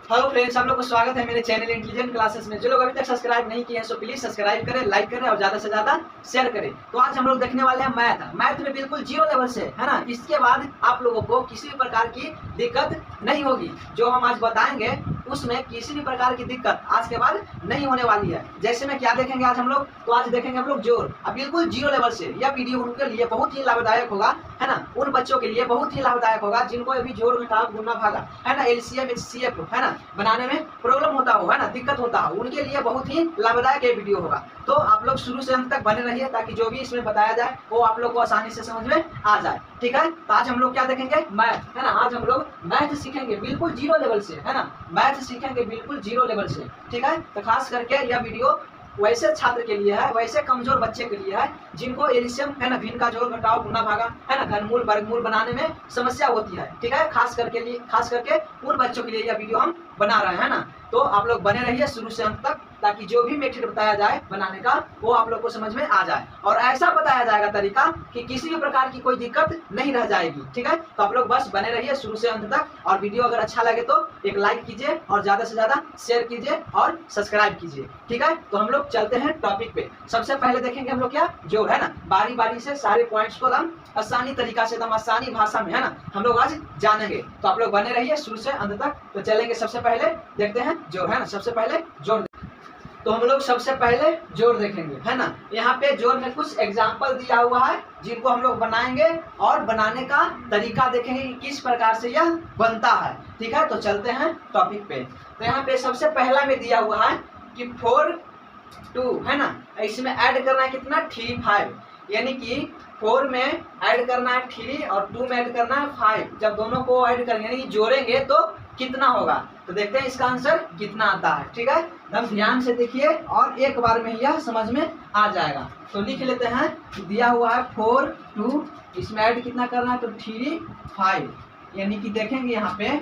Hello friends, आप लोग को स्वागत है मेरे चैनल इंटेलिजेंट क्लासेस में। जो लोग अभी तक सब्सक्राइब नहीं किए हैं सो प्लीज सब्सक्राइब करें, लाइक करें और ज्यादा से ज्यादा शेयर करें। तो आज हम लोग देखने वाले हैं मैथ में बिल्कुल जीरो लेवल से, है ना। इसके बाद आप लोगों को किसी भी प्रकार की दिक्कत नहीं होगी। जो हम आज बताएंगे उसमें किसी भी प्रकार की दिक्कत आज के बाद नहीं होने वाली है। जैसे में क्या देखेंगे आज हम लोग, तो आज देखेंगे हम लोग जोड़। अब बिल्कुल जीरो लेवल से यह वीडियो उनके लिए बहुत ही लाभदायक होगा, है ना। उन बच्चों के लिए बहुत ही लाभदायक होगा जिनको अभी जोड़ घटाव गुणा भागा, है ना, एलसीएम एचसीएफ, है ना, बनाने में प्रॉब्लम होता हो, है ना, दिक्कत होता हो, उनके लिए बहुत ही लाभदायक ये वीडियो होगा। तो आप लोग शुरू से अंत तक बने रहिए ताकि जो भी इसमें बताया जाए वो आप लोग को आसानी से समझ में आ जाए। ठीक है, तो आज हम लोग क्या देखेंगे, मैथ, है ना। आज हम लोग मैथ सीखेंगे बिल्कुल जीरो लेवल से, है ना। मैथ सीखेंगे बिल्कुल जीरो लेवल से। ठीक है, तो खास करके यह वीडियो वैसे छात्र के लिए है, वैसे कमजोर बच्चे के लिए है जिनको एलसीएम, है ना, भिन्न का जोड़ घटाव गुणा भागा, है ना, घनमूल वर्गमूल बनाने में समस्या होती है। ठीक है, खास करके उन बच्चों के लिए यह वीडियो हम बना रहे हैं ना। तो आप लोग बने रहिए शुरू से अंत तक ताकि जो भी मेथड बताया जाए बनाने का वो आप लोग को समझ में आ जाए, और ऐसा बताया जाएगा तरीका कि किसी भी प्रकार की कोई दिक्कत नहीं रह जाएगी। ठीक है, तो आप लोग बस बने रहिए शुरू से अंत तक, और वीडियो अगर अच्छा लगे तो एक लाइक कीजिए और ज्यादा से ज्यादा शेयर कीजिए और सब्सक्राइब कीजिए। ठीक है, तो हम लोग चलते हैं टॉपिक पे। सबसे पहले देखेंगे हम लोग क्या, जोड़, है ना। बारी बारी से सारे पॉइंट्स को हम आसानी तरीका से, एकदम आसानी भाषा में, है ना, हम लोग आज जानेंगे। तो आप लोग बने रहिए शुरू से अंत तक। तो चलेंगे, सबसे पहले देखते हैं जोड़, है ना। सबसे पहले जोड़, तो हम लोग सबसे पहले जोड़ देखेंगे, है ना। यहाँ पे जोड़ में कुछ एग्जाम्पल दिया हुआ है जिनको हम लोग बनाएंगे और बनाने का तरीका देखेंगे कि किस प्रकार से यह बनता है। ठीक है, तो चलते हैं टॉपिक पे। तो यहाँ पे सबसे पहला में दिया हुआ है कि 4 2, है ना, इसमें ऐड करना है कितना, 3 5, यानी कि 4 में ऐड करना है 3 और 2 में ऐड करना है 5। जब दोनों को ऐड करेंगे यानी कि जोड़ेंगे तो कितना होगा, तो देखते हैं इसका आंसर कितना आता है। ठीक है, एकदम ध्यान से देखिए और एक बार में यह समझ में आ जाएगा। तो लिख लेते हैं, दिया हुआ है 4 2, इसमें ऐड कितना करना है, तो 3 5, यानी कि देखेंगे यहाँ पे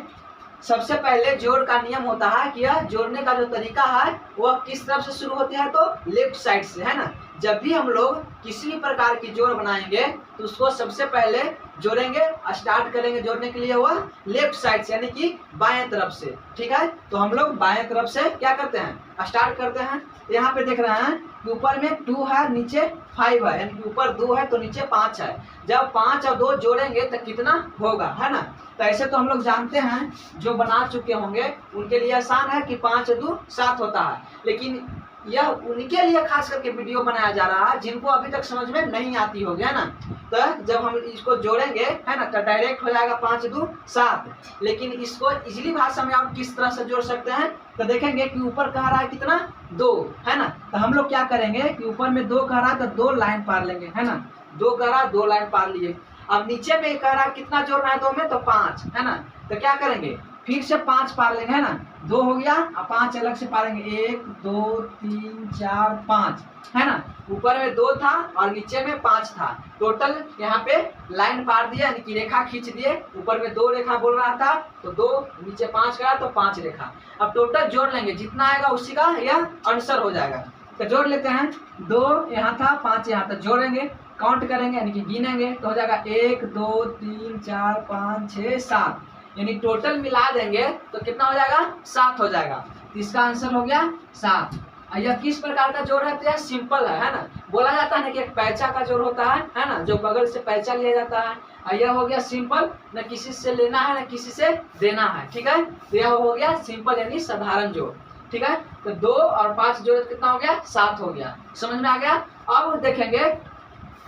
सबसे पहले जोड़ का नियम होता है कि यह जोड़ने का जो तरीका है वह किस तरफ से शुरू होती है, तो लेफ्ट साइड से, है ना। जब भी हम लोग किसी भी प्रकार की जोड़ बनाएंगे तो उसको सबसे पहले जोड़ेंगे, स्टार्ट करेंगे जोड़ने के लिए वह लेफ्ट साइड से, यानी कि बाएं तरफ से। ठीक है, तो हम लोग बाएं तरफ से क्या करते हैं, स्टार्ट करते हैं। यहाँ पे देख रहे हैं कि ऊपर में 2 है, नीचे 5 है, यानी कि ऊपर 2 है तो नीचे 5 है। जब 5 और 2 जोड़ेंगे तो कितना होगा, है ना। तो ऐसे तो हम लोग जानते हैं, जो बना चुके होंगे उनके लिए आसान है कि 5 और 2 7 होता है, लेकिन यह उनके लिए खास करके वीडियो बनाया जा रहा है जिनको अभी तक समझ में नहीं आती होगी, है ना। तो जब हम इसको जोड़ेंगे, है ना, तो डायरेक्ट हो जाएगा 5 2 7, लेकिन इसको इजली भाषा में आप किस तरह से जोड़ सकते हैं, तो देखेंगे कि ऊपर कह रहा है कितना 2, है ना। तो हम लोग क्या करेंगे कि ऊपर में 2 कह रहा है तो 2 लाइन पार लेंगे, है ना। 2 कह रहा है 2 लाइन पार लिए। अब नीचे में कह रहा है कितना जोड़ना है 2 में, तो 5, है ना। तो क्या करेंगे, फिर से 5 पार लेंगे, है ना। 2 हो गया, अब 5 अलग से पारेंगे, 1 2 3 4 5, है ना। ऊपर में 2 था और नीचे में 5 था, टोटल यहाँ पे लाइन पार दिया, यानी कि रेखा खींच दिए। ऊपर में 2 रेखा बोल रहा था तो 2, नीचे 5 करा तो 5 रेखा। अब टोटल जोड़ लेंगे, जितना आएगा उसी का यह आंसर हो जाएगा। तो जोड़ लेते हैं, 2 यहाँ था 5 यहाँ तक जोड़ेंगे, काउंट करेंगे यानी कि गिनेंगे तो हो जाएगा 1 2 3 4 5 6 7, यानी टोटल मिला देंगे तो कितना हो जाएगा, 7 हो जाएगा। तो इसका आंसर हो गया 7। यह किस प्रकार का जोड़ है, तो यह सिंपल है ना। बोला जाता है ना कि एक पैचा का जोड़ होता है ना, जो बगल से पैचा लिया जाता है। यह हो गया सिंपल, न किसी से लेना है न किसी से देना है। ठीक है, तो यह हो गया सिंपल यानी साधारण जोड़। ठीक है, तो 2 और 5 जोड़ कितना हो गया, 7 हो गया। समझ में आ गया। अब देखेंगे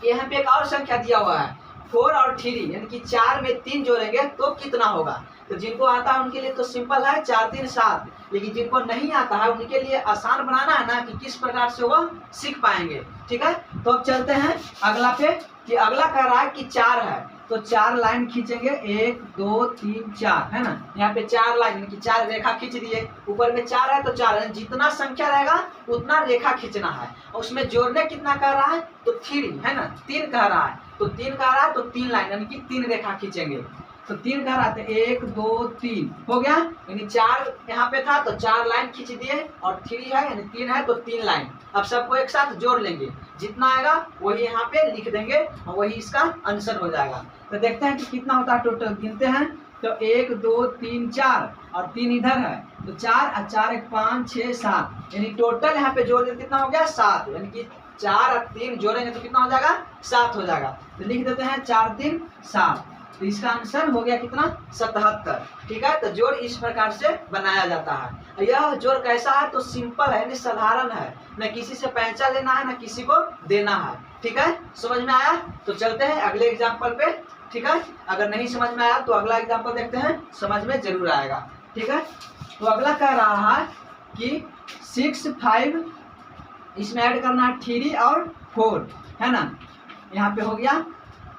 यहाँ पे एक और संख्या दिया हुआ है 4 और 3, यानी कि 4 में 3 जोड़ेंगे तो कितना होगा। तो जिनको आता है उनके लिए तो सिंपल है 4 3 7, लेकिन जिनको नहीं आता है उनके लिए आसान बनाना है ना कि किस प्रकार से वो सीख पाएंगे। ठीक है, तो अब चलते हैं अगला पे, कि अगला कह रहा है कि 4 है तो 4 लाइन खींचेंगे, 1 2 3 4, है ना। यहाँ पे 4 लाइन यानी कि 4 रेखा खींच दिए। ऊपर में 4 है तो 4, जितना संख्या रहेगा उतना रेखा खींचना है। और उसमें जोड़ने कितना कह रहा है, तो 3, है ना, 3 कह रहा है तो 3 कह रहा है तो 3 लाइन यानी कि 3 रेखा खींचेंगे। तो 3 कह रहा था, 1 2 3 हो गया, यानी 4 यहाँ पे था तो 4 लाइन खींच दिए, और 3 है यानी 3 है तो 3 लाइन। अब सबको एक साथ जोड़ लेंगे, जितना आएगा वही यहाँ पे लिख देंगे और वही इसका आंसर हो जाएगा। तो देखते हैं कि कितना होता है टोटल, गिनते हैं तो 1 2 3 4 और 3 इधर है, तो 4 और 4 1 5 6 7, यानी टोटल यहाँ पे जोड़ देते कितना हो गया 7, यानी कि 4 और 3 जोड़ेंगे तो कितना हो जाएगा 7 हो जाएगा। तो लिख देते हैं 4 3 7, तो इसका आंसर हो गया कितना 77। ठीक है, तो जोड़ इस प्रकार से बनाया जाता है। यह जोड़ कैसा है तो सिंपल है, यानी साधारण है, न किसी से पैंचा लेना है न किसी को देना है। ठीक है, समझ में आया? तो चलते हैं अगले एग्जाम्पल पे। ठीक है, अगर नहीं समझ में आया तो अगला एग्जाम्पल देखते हैं, समझ में जरूर आएगा। ठीक है, तो अगला कह रहा है कि 6 5, इसमें ऐड करना है 3 और 4, है ना। यहाँ पे हो गया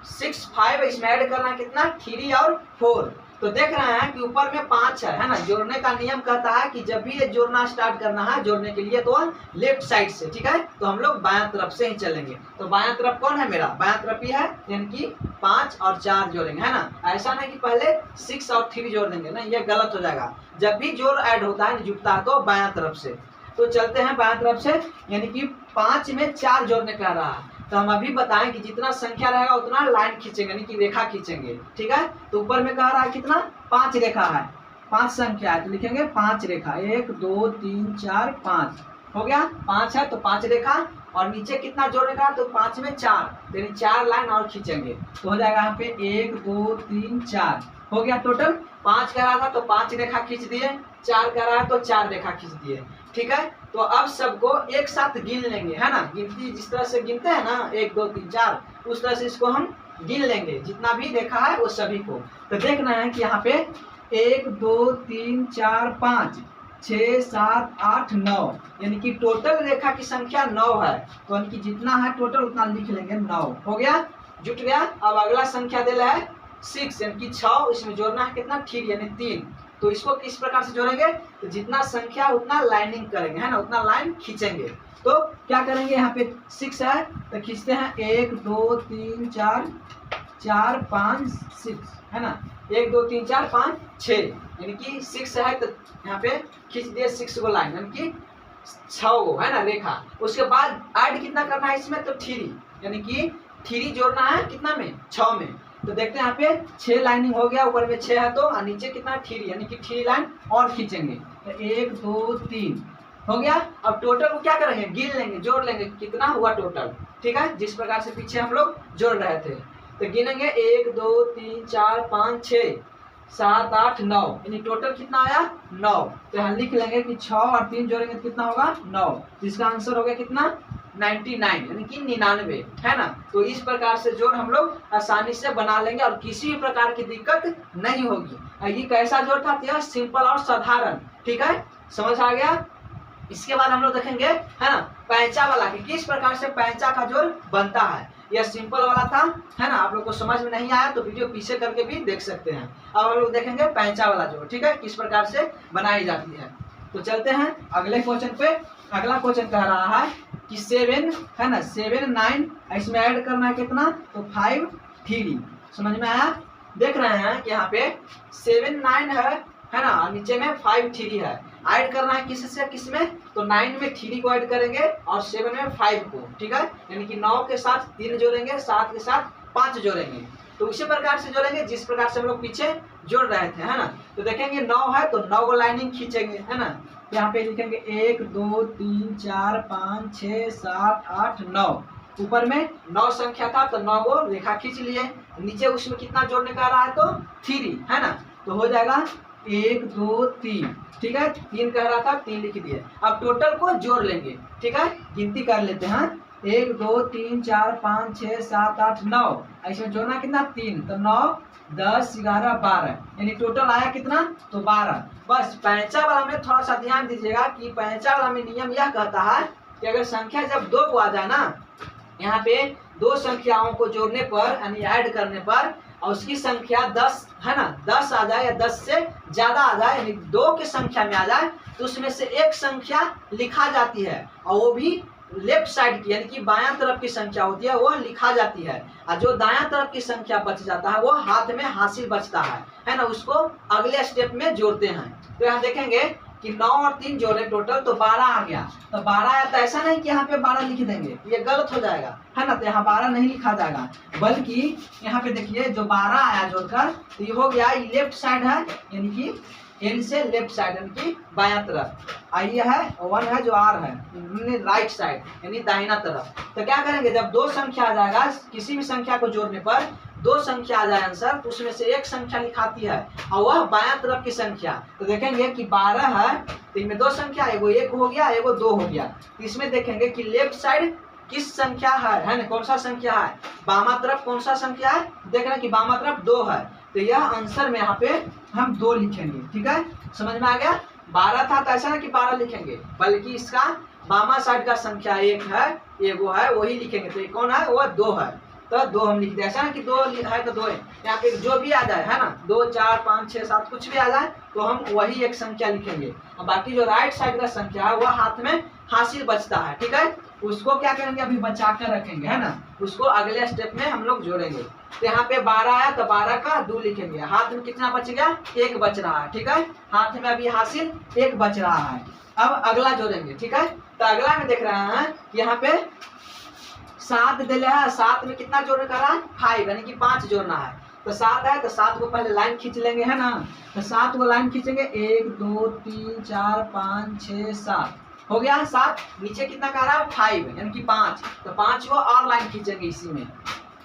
6 5, इसमें ऐड करना कितना 3 और 4। तो देख रहे हैं कि ऊपर में 5 है ना। जोड़ने का नियम कहता है कि जब भी ये जोड़ना स्टार्ट करना है जोड़ने के लिए तो लेफ्ट साइड से, ठीक है, तो हम लोग बायां तरफ से ही चलेंगे। तो बायां तरफ कौन है मेरा, बायां तरफ ही है, यानी कि 5 और 4 जोड़ेंगे, है ना। ऐसा नहीं कि पहले 6 और 3 जोड़ देंगे ना, ये गलत हो जाएगा। जब भी जोड़ ऐड होता है जुड़ता है तो बायां तरफ से। तो चलते हैं बायां तरफ से, यानी कि 5 में 4 जोड़ने कह रहा है। तो हम अभी बताएं कि जितना संख्या रहेगा उतना लाइन खींचेंगे, यानी कि रेखा खींचेंगे। ठीक है, तो ऊपर में कह रहा है कितना 5 रेखा है, 5 संख्या है, तो लिखेंगे 5 रेखा, 1 2 3 4 5 हो गया। 5 है तो 5 रेखा, और नीचे कितना जोड़ने का, तो 5 में 4, यानी 4 लाइन और खींचेंगे, तो हो जाएगा यहाँ पे 1 2 3 4 हो गया। टोटल 5 कह रहा था तो 5 रेखा खींच दिए, 4 कह रहा है तो 4 रेखा खींच दिए। ठीक है, तो अब सबको एक साथ गिन लेंगे, है ना। गिनती जिस तरह से गिनते हैं ना 1 2 3 4, उस तरह से इसको हम गिन लेंगे, जितना भी रेखा है वो सभी को। तो देखना है कि यहाँ पे 1 2 3 4 5 6 7 8 9, यानी कि टोटल रेखा की संख्या 9 है। तो यानी कि जितना है टोटल उतना लिख लेंगे, 9 हो गया, जुट गया। अब अगला संख्या दे रहा है 6, यानी कि 6, इसमें जोड़ना है कितना 3, यानी 3। तो इसको किस प्रकार से जोड़ेंगे, तो जितना संख्या उतना लाइनिंग करेंगे, है ना, उतना लाइन खींचेंगे। तो क्या करेंगे, यहाँ पे 6 है तो खींचते हैं 1 2 3 4 4 5 6, है ना, 1 2 3 4 5 6, यानी कि 6 है तो यहाँ पे खींच दिए 6 को लाइन, यानी कि 6 गो, है ना, रेखा। उसके बाद ऐड कितना करना है इसमें, तो 3, यानी कि 3 जोड़ना है कितना में 6 में। तो देखते हैं यहाँ पे 6 लाइनिंग हो गया, ऊपर में 6 है तो, और नीचे कितना 3, यानी कि 3 लाइन और खींचेंगे, तो 1 2 3 हो गया। अब टोटल को क्या करेंगे, गिन लेंगे, जोड़ लेंगे कितना हुआ टोटल। ठीक है, जिस प्रकार से पीछे हम लोग जोड़ रहे थे, तो गिनेंगे 1 2 3 4 5 6 7 8 9, यानी टोटल कितना आया 9। तो यहाँ लिख लेंगे कि 6 और 3 जोड़ेंगे तो कितना होगा 9, जिसका आंसर हो गया कितना 99, यानी कि 99, है ना। तो इस प्रकार से जोड़ हम लोग आसानी से बना लेंगे और किसी भी प्रकार की दिक्कत नहीं होगी। ये कैसा जोड़ था, यह सिंपल और साधारण। ठीक है, समझ आ गया। इसके बाद हम लोग देखेंगे, है ना, पैंचा वाला कि किस प्रकार से पैंचा का जोड़ बनता है। यह सिंपल वाला था, है ना, आप लोग को समझ में नहीं आया तो वीडियो पीछे करके भी देख सकते हैं। अब हम लोग देखेंगे पैंचा वाला जोड़, ठीक है, किस प्रकार से बनाई जाती है। तो चलते हैं अगले क्वेश्चन पे। अगला क्वेश्चन कह रहा है कि 7, है ना, 7 9, इसमें ऐड करना है कितना, तो 5 3, समझ में आया। देख रहे हैं कि यहाँ पे 7 9 है ना, और नीचे में 5 3 है। ऐड करना है किस से किस में, तो 9 में 3 को ऐड करेंगे और 7 में 5 को। ठीक है, यानी कि 9 के साथ 3 जोड़ेंगे, 7 के साथ 5 जोड़ेंगे। तो उसी प्रकार से जोड़ेंगे जिस प्रकार से हम लोग पीछे जोड़ रहे थे, है ना। तो देखेंगे 9 है तो 9 को लाइनिंग खींचेंगे, है ना। यहाँ पे लिखेंगे 1 2 3 4 5 6 7 8 9, ऊपर में 9 संख्या था तो 9 को रेखा खींच लिए। नीचे उसमें कितना जोड़ने का रहा है, तो 3, है ना। तो हो जाएगा 1 2 3, ठीक है, 3 कह रहा था 3 लिख दिए। अब टोटल को जोड़ लेंगे, ठीक है, गिनती कर लेते हैं। 1 2 3 4 5 6 7 8 9, इसमें जोड़ना कितना 3, तो 9 10 11 12, यानी टोटल आया कितना, तो 12। बस पैंचा वाला में थोड़ा सा ध्यान दीजिएगा कि पैंचा वाला में नियम यह कहता है कि अगर संख्या जब 2 को आ जाए ना, यहाँ पे 2 संख्याओं को जोड़ने पर यानी ऐड करने पर, और उसकी संख्या 10, है ना, 10 आ जाए या 10 से ज्यादा आ जाए, यानी 2 की संख्या में आ जाए, तो उसमें से एक संख्या लिखा जाती है, और वो भी लेफ्ट साइड की, यानी कि बायां तरफ की संख्या होती है, वो लिखा जाती है। और जो दायां तरफ की संख्या बच जाता है वो हाथ में हासिल बचता है ना, उसको अगले स्टेप में जोड़ते हैं। तो यहाँ देखेंगे कि 9 और 3 जोड़े टोटल तो 12 आ गया। तो 12 आया, तो ऐसा नहीं कि यहाँ पे 12 लिख देंगे, ये गलत हो जाएगा, है ना। तो यहाँ 12 नहीं लिखा जाएगा, बल्कि यहाँ पे देखिए जो 12 आया जोड़कर, तो ये हो गया, ये लेफ्ट साइड है, यानी कि एन से लेफ्ट साइड यानी कि बायां तरफ, आई है 1 है जो आर है, राइट साइड यानी दाहिना तरफ। तो क्या करेंगे, जब दो संख्या आ जाएगा, किसी भी संख्या को जोड़ने पर दो संख्या आ जाए आंसर, तो उसमें से एक संख्या लिखाती है और वह बायां तरफ की संख्या। तो देखेंगे कि 12 है, तो इनमें दो संख्या, एगो 1 हो गया, एगो 2 हो गया। तो इसमें देखेंगे कि लेफ्ट साइड किस संख्या है ना, कौन सा संख्या है, बामा तरफ कौन सा संख्या है, देख रहे हैं कि बामा तरफ 2 है। तो यह आंसर में यहाँ पे हम 2 लिखेंगे, ठीक है, समझ में आ गया। 12 था तो ऐसा ना कि 12 लिखेंगे, बल्कि इसका बामा साइड का संख्या 1 है, एगो है, वही लिखेंगे। तो कौन है, वह 2 है, तो 2 हम लिख दे, ऐसा ना कि 2 है तो 2 है, यहाँ पे जो भी आ जाए, है ना, 2 4 5 6 7 कुछ भी आ जाए तो हम वही एक संख्या लिखेंगे। और बाकी जो राइट साइड का संख्या है वह हाथ में हासिल बचता है, ठीक है, उसको क्या करेंगे, अभी बचा कर रखेंगे, है ना, उसको अगले स्टेप में हम लोग जोड़ेंगे। तो यहाँ पे 12 आया तो 12 का 2 लिखेंगे, हाथ में कितना बच गया, 1 बच रहा है, ठीक है, हाथ में अभी हासिल 1 बच रहा है। अब अगला जोड़ेंगे, ठीक है। तो अगला में देख रहे हैं कि यहाँ पे 7 दे है, 7 में कितना जोड़ना कर रहा है, 5 यानी कि 5 जोड़ना है। तो 7 है तो 7 को पहले लाइन खींच लेंगे, है ना। तो 7 को लाइन खींचेंगे, 1 2 3 4 5 6 7 हो गया 7। नीचे कितना कह रहा है, 5 यानी कि 5, तो 5 को और लाइन खींचेंगे इसी में।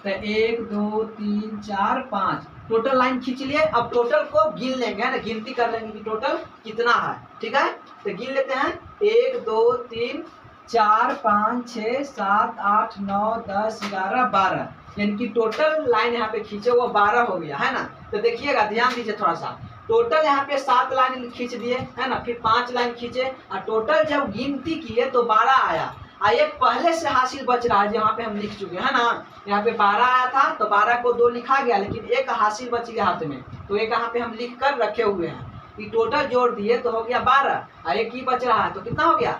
तो 1 2 3 4 5 टोटल लाइन खींच लिए। अब टोटल को गिन लेंगे, है ना, गिनती कर लेंगे कि टोटल कितना है, ठीक है। तो गिन लेते हैं, 1 2 3 4 5 6 7 8 9 10 11 12 यानी कि टोटल लाइन यहाँ पे खींचे वो 12 हो गया, है ना। तो देखिएगा, ध्यान दीजिए थोड़ा सा, टोटल यहाँ पे 7 लाइन खींच दिए, है ना, फिर 5 लाइन खींचे और टोटल जब गिनती किए तो 12 आया। एक पहले से हासिल बच रहा है जहाँ पे हम लिख चुके हैं ना, यहाँ पे 12 आया था तो 12 को 2 लिखा गया, लेकिन एक हासिल बच गया हाथ में, तो एक यहाँ पे हम लिख कर रखे हुए हैं। ये टोटल जोड़ दिए तो हो गया 12 और एक ही बच रहा है, तो कितना हो गया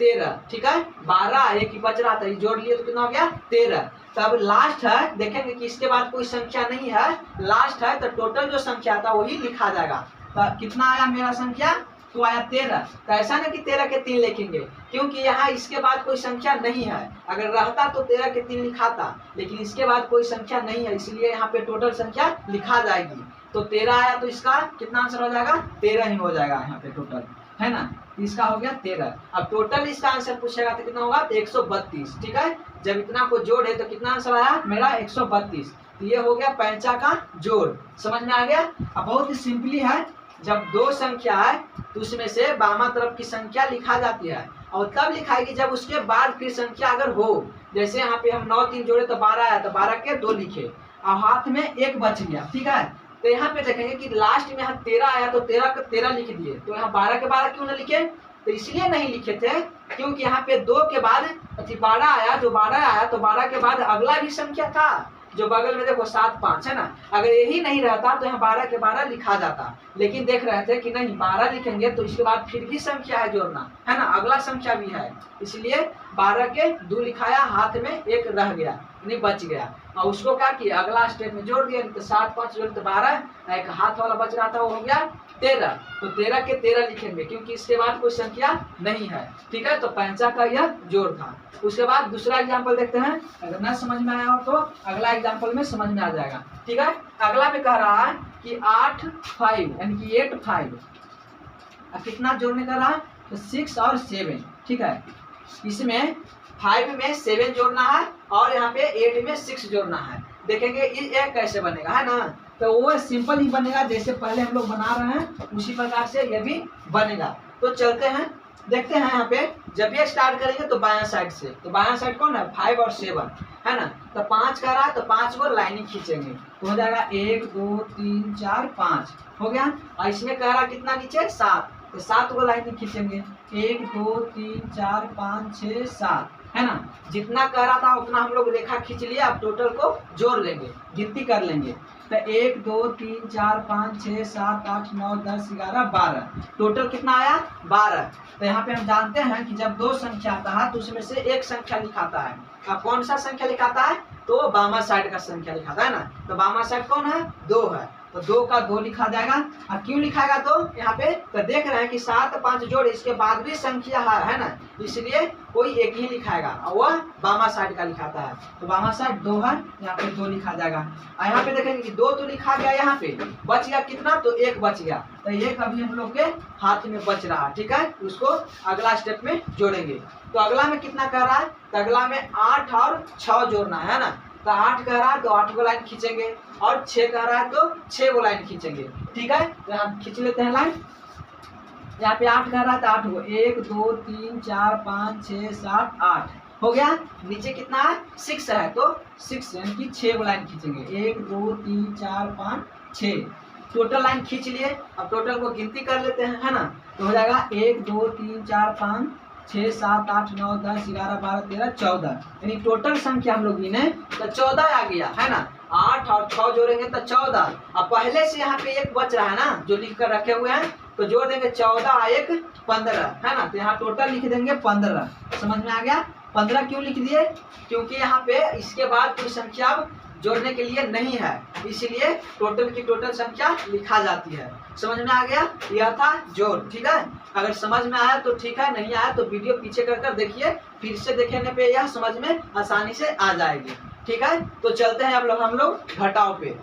13, ठीक है। 12 एक ही बच रहा था, ये जोड़ लिए तो कितना हो गया 13। तब लास्ट है, देखेंगे कि इसके बाद कोई संख्या नहीं है, लास्ट है, तो टोटल जो संख्या था वही लिखा जाएगा। तो कितना आया मेरा संख्या, तो आया 13। तो ऐसा नहीं कि 13 के 3 लिखेंगे, क्योंकि यहाँ इसके बाद कोई संख्या नहीं है। अगर रहता तो 13 के 3 लिखाता, लेकिन इसके बाद कोई संख्या नहीं है, इसलिए यहाँ पे टोटल संख्या लिखा जाएगी। तो 13 आया तो इसका कितना आंसर हो जाएगा, 13 ही हो जाएगा यहाँ पे टोटल, है ना। इसका हो गया 13। अब टोटल इसका आंसर पूछेगा तो कितना होगा, 132, ठीक है। जब इतना को जोड़े तो कितना आंसर आया मेरा 132। तो ये हो गया पैंचा का जोड़, समझ में आ गया। अब बहुत ही सिंपली है, जब दो संख्या है तो उसमें से बामा तरफ की संख्या लिखा जाती है, और तब लिखाएगी जब उसके बाद फिर संख्या अगर हो। जैसे यहाँ पे हम 9 3 जोड़े तो 12 आया, तो 12 के 2 लिखे और हाथ में 1 बच गया, ठीक है। तो यहाँ पे देखेंगे कि लास्ट में यहाँ 13 आया तो 13 का 13 लिख दिए। तो यहाँ 12 के 12 क्यों ना लिखे, तो इसलिए नहीं लिखे थे क्योंकि यहाँ पे 2 के बाद 12 आया, जो 12 आया तो 12 के बाद अगला भी संख्या था जो बगल में देखो 7 5 है ना। अगर यही नहीं रहता तो यहाँ 12 के 12 लिखा जाता, लेकिन देख रहे थे कि नहीं 12 लिखेंगे तो इसके बाद फिर भी संख्या है जोड़ना, है ना, अगला संख्या भी है, इसलिए 12 के 2 लिखाया, हाथ में 1 रह गया, नहीं बच गया, और उसको क्या किया अगला स्टेप में जोड़ दिया। तो 7 5 जोड़ तो 12, एक हाथ वाला बच रहा था वो हो गया 13। तो 13 के 13 लिखेंगे क्योंकि इसके बाद कोई संख्या नहीं है, ठीक है। तो पैंचा का यह जोड़ था। उसके बाद दूसरा एग्जाम्पल देखते हैं, अगर ना समझ में आया हो तो अगला एग्जाम्पल में समझ में आ जाएगा, ठीक है। अगला में कह रहा है कि 8 5 यानी कि 8 5 कितना जोड़ने का रहा, तो 6 और 7, ठीक है। इसमें 5 में 7 जोड़ना है और यहाँ पे 8 में 6 जोड़ना है। देखेंगे ये कैसे बनेगा, है ना। तो वो सिंपल ही बनेगा, जैसे पहले हम लोग बना रहे हैं उसी प्रकार से ये भी बनेगा। तो चलते हैं, देखते हैं यहाँ पे जब ये स्टार्ट करेंगे तो बायां साइड से, तो बायां साइड कौन है 5 और 7, है ना। तो 5 का रहा है तो 5 को लाइनिंग खींचेंगे तो हो जाएगा 1 2 3 4 5 हो गया। और इसमें कह रहा कितना नीचे 7, तो 7 को लाइनिंग खींचेंगे 1 2 3 4 5 6 7, है ना। जितना कह रहा था उतना हम लोग रेखा खींच लिया। अब टोटल को जोड़ लेंगे, गिनती कर लेंगे। तो 1 2 3 4 5 6 7 8 9 10 11 12 टोटल कितना आया 12। तो यहाँ पे हम जानते हैं कि जब दो संख्या आता है तो उसमें से एक संख्या लिखाता है। अब कौन सा संख्या लिखाता है, तो बामा साइड का संख्या लिखाता है ना। तो बामा साइड कौन है 2 है, तो 2 का 2 लिखा जाएगा। और क्यों लिखाएगा तो यहाँ पे तो देख रहे हैं कि 7 5 जोड़ इसके बाद भी संख्या है ना, इसलिए कोई एक ही लिखाएगा और वह बामा साइड का लिखाता है। तो बामा साइड 2 है, यहाँ पे 2 लिखा जाएगा। और यहाँ पे देखेंगे कि 2 तो लिखा गया, यहाँ पे बच गया कितना, तो 1 बच गया। तो 1 अभी हम लोग के हाथ में बच रहा है, ठीक है। उसको अगला स्टेप में जोड़ेंगे। तो अगला में कितना कह रहा है, तो अगला में 8 और 6 जोड़ना है ना। तो 8 कह रहा है तो 8 को लाइन खींचेंगे, और 6 कह रहा है तो 6 को लाइन खींचेंगे, ठीक है। तो यहाँ खींच लेते हैं लाइन। यहाँ पे 8 कह रहा है तो 8 को 1 2 3 4 5 6 7 8 हो गया। नीचे कितना है, 6 है, तो 6 यानी कि 6 को लाइन खींचेंगे। 1 2 3 4 5 6 टोटल लाइन खींच लिए। अब टोटल को गिनती कर लेते हैं, है ना। तो हो जाएगा 1 2 3 4 5 6 7 8 9 10 11 12 13 14, यानी टोटल संख्या हम लोग गिने तो 14 आ गया, है ना। 8 और 6 जोड़ेंगे तो 14। अब पहले से यहाँ पे 1 बच रहा है ना, जो लिख कर रखे हुए हैं, तो जोड़ देंगे 14 1 15, है ना। तो यहाँ टोटल लिख देंगे 15। समझ में आ गया। 15 क्यों लिख दिए, क्योंकि यहाँ पे इसके बाद कोई संख्या जोड़ने के लिए नहीं है, इसलिए टोटल की टोटल संख्या लिखा जाती है। समझ में आ गया। यह था जोड़, ठीक है। अगर समझ में आया तो ठीक है, नहीं आया तो वीडियो पीछे कर देखिए, फिर से देखने पे यह समझ में आसानी से आ जाएगी, ठीक है। तो चलते हैं हम लोग घटाव पे।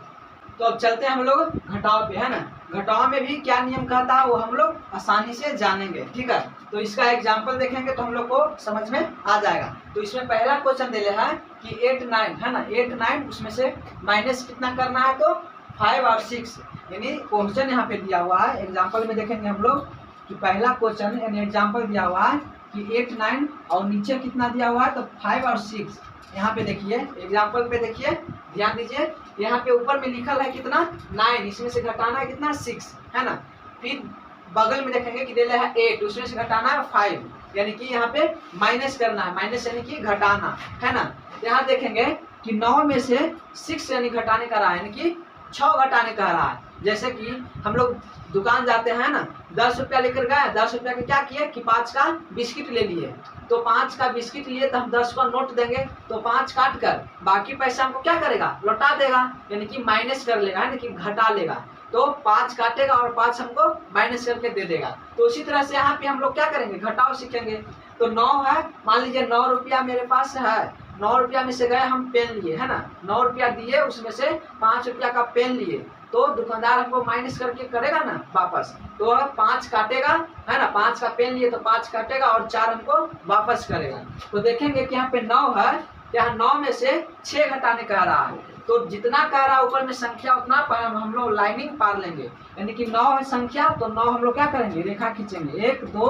तो अब चलते हैं हम लोग घटाव पे, है ना। घटाव में भी क्या नियम कहता है वो हम लोग आसानी से जानेंगे, ठीक है। तो इसका एग्जाम्पल देखेंगे तो हम लोग को समझ में आ जाएगा। तो इसमें पहला क्वेश्चन दे रहा है कि 8 9, है ना। 8 9 उसमें से माइनस कितना करना है, तो 5 और 6, यानी क्वेश्चन यहाँ पे दिया हुआ है। एग्जाम्पल में देखेंगे हम लोग कि पहला क्वेश्चन यानी एग्जाम्पल दिया हुआ है कि 8 9 और नीचे कितना दिया हुआ है, तो 5 और 6। यहाँ पे देखिए, एग्जाम्पल पे देखिए, ध्यान दीजिए। यहाँ पे ऊपर में लिखा है कितना 9, इसमें से घटाना है कितना 6, है ना। फिर बगल में देखेंगे कि दे रहा है 8, उसमें से घटाना है 5, यानी कि यहाँ पे माइनस करना है, माइनस यानी कि घटाना, है ना। यहाँ देखेंगे कि 9 में से 6 यानी घटाने का रहा है, यानी कि 6 घटाने का रहा है। जैसे कि हम लोग दुकान जाते हैं ना, 10 रुपया लेकर गए, 10 रुपया के क्या किए कि 5 का बिस्किट ले लिए। तो 5 का बिस्किट लिए तो हम 10 का नोट देंगे, तो 5 काट कर बाकी पैसा हमको क्या करेगा, लौटा देगा, यानी कि माइनस कर लेगा, यानी कि घटा लेगा। तो 5 काटेगा और 5 हमको माइनस करके दे देगा। तो उसी तरह से यहाँ पे हम लोग क्या करेंगे, घटाव सीखेंगे। तो 9 है, मान लीजिए 9 रुपया मेरे पास है, 9 रुपया में से गए हम पेन लिए, है ना। 9 रुपया दिए, उसमें से 5 रुपया का पेन लिए, तो दुकानदार हमको माइनस करके करेगा ना वापस। तो 5 काटेगा, है ना। 5 का पेन लिए तो 5 काटेगा और 4 हमको वापस करेगा। तो देखेंगे कि यहाँ पे 9 है, यहाँ 9 में से 6 घटाने कह रहा है। तो जितना कह रहा है ऊपर में संख्या उतना हम लोग लाइनिंग पार लेंगे, यानी कि 9 है संख्या, तो 9 हम लोग क्या करेंगे, रेखा खींचेंगे। 1 2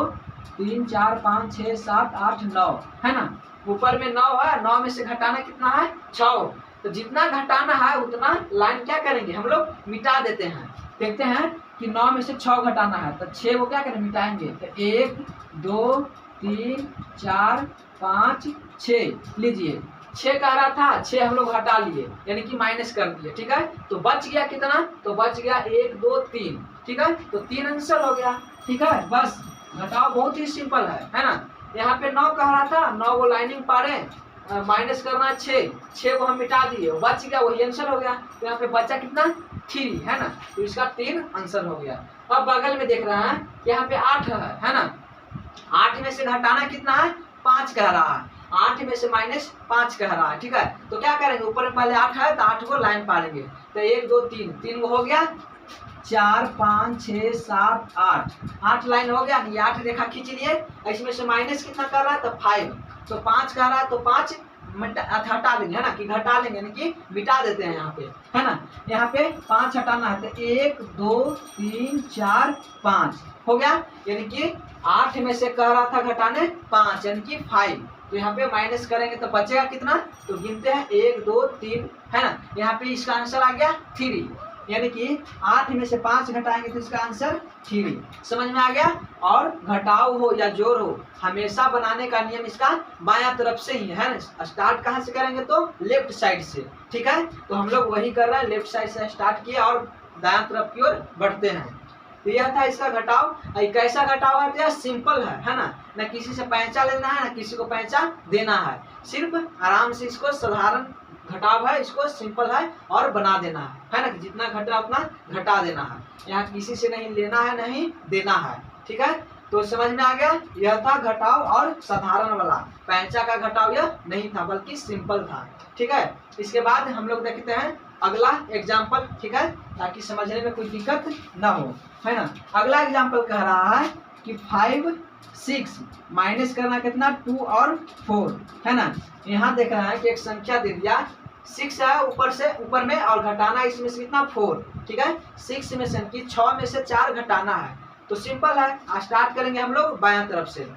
3 4 5 6 7 8 9, है ना। ऊपर में 9 है, 9 में से घटाना कितना है 6, तो जितना घटाना है उतना लाइन क्या करेंगे हम लोग मिटा देते हैं। देखते हैं कि 9 में से 6 घटाना है, तो 6 को क्या करें, मिटाएंगे। तो 1 2 3 4 5 6 लीजिए, 6 कह रहा था, 6 हम लोग हटा लिए, यानी कि माइनस कर दिए, ठीक है। तो बच गया कितना, तो बच गया 1 2 3, ठीक है। तो 3 आंसर हो गया, ठीक है। बस घटाव बहुत ही सिंपल है ना। यहाँ पे 9 कह रहा था, 9 को लाइनिंग पारे, माइनस करना 6 को हम मिटा दिए, बच गया, वही आंसर हो गया। तो यहाँ पे बचा कितना 3, है ना। तो इसका 3 आंसर हो गया। अब बगल में देख रहे हैं यहाँ पे 8 है ना। 8 में से घटाना कितना है 5 कह रहा है, 8 में से माइनस 5 कह रहा है, ठीक है। तो क्या करेंगे, ऊपर में पहले 8 है तो 8 को लाइन पालेंगे। तो 1 2 3 को हो गया, 4 5 6 7 8 लाइन हो गया, ये 8 रेखा खींच लिए। इसमें से माइनस कितना कर रहा है, तो 5, तो 5 कर रहा है, तो 5 हटा लेंगे, है ना, कि घटा लेंगे, यानी कि मिटा देते हैं यहाँ पे, है ना। यहाँ पे 5 हटाना है, तो 1 2 3 4 5 हो गया, यानी कि 8 में से कह रहा था घटाने 5, यानी कि 5। तो यहाँ पे माइनस करेंगे तो बचेगा कितना, तो गिनते हैं 1 2 3, है ना। यहाँ पे इसका आंसर आ गया 3, यानी कि 8 में से 5 घटाएंगे तो इसका आंसर 3। समझ में आ गया। और घटाव हो या जोड़ हो, हमेशा बनाने का नियम इसका बायां तरफ से ही है ना। स्टार्ट कहाँ से करेंगे, तो लेफ्ट साइड से, ठीक है। तो हम लोग वही कर रहे हैं, लेफ्ट साइड से स्टार्ट किया और दायां तरफ की ओर बढ़ते हैं। तो यह था इसका घटाव। कैसा घटाव है, तो सिंपल है ना। न किसी से पैंचा लेना है, न किसी को पैंचा देना है, सिर्फ आराम से इसको साधारण घटाव है, इसको सिंपल है और बना देना है ना, कि जितना घटा उतना घटा देना है। यहाँ किसी से नहीं लेना है नहीं देना है, ठीक है। तो समझ में आ गया, यह था घटाव और साधारण वाला। पैंचा का घटाव यह नहीं था बल्कि सिंपल था, ठीक है। इसके बाद हम लोग देखते हैं अगला एग्जाम्पल, ठीक है, ताकि समझने में कोई दिक्कत ना हो, है ना। अगला एग्जाम्पल कह रहा है कि 5 6 माइनस करना कितना 2 और 4, है ना। यहाँ देख रहा है कि एक संख्या दे दिया 6 है ऊपर में और घटाना इसमें से कितना 4, ठीक है। 6 में से 6 में से 4 घटाना है, तो सिंपल है। स्टार्ट करेंगे हम लोग बायां तरफ से,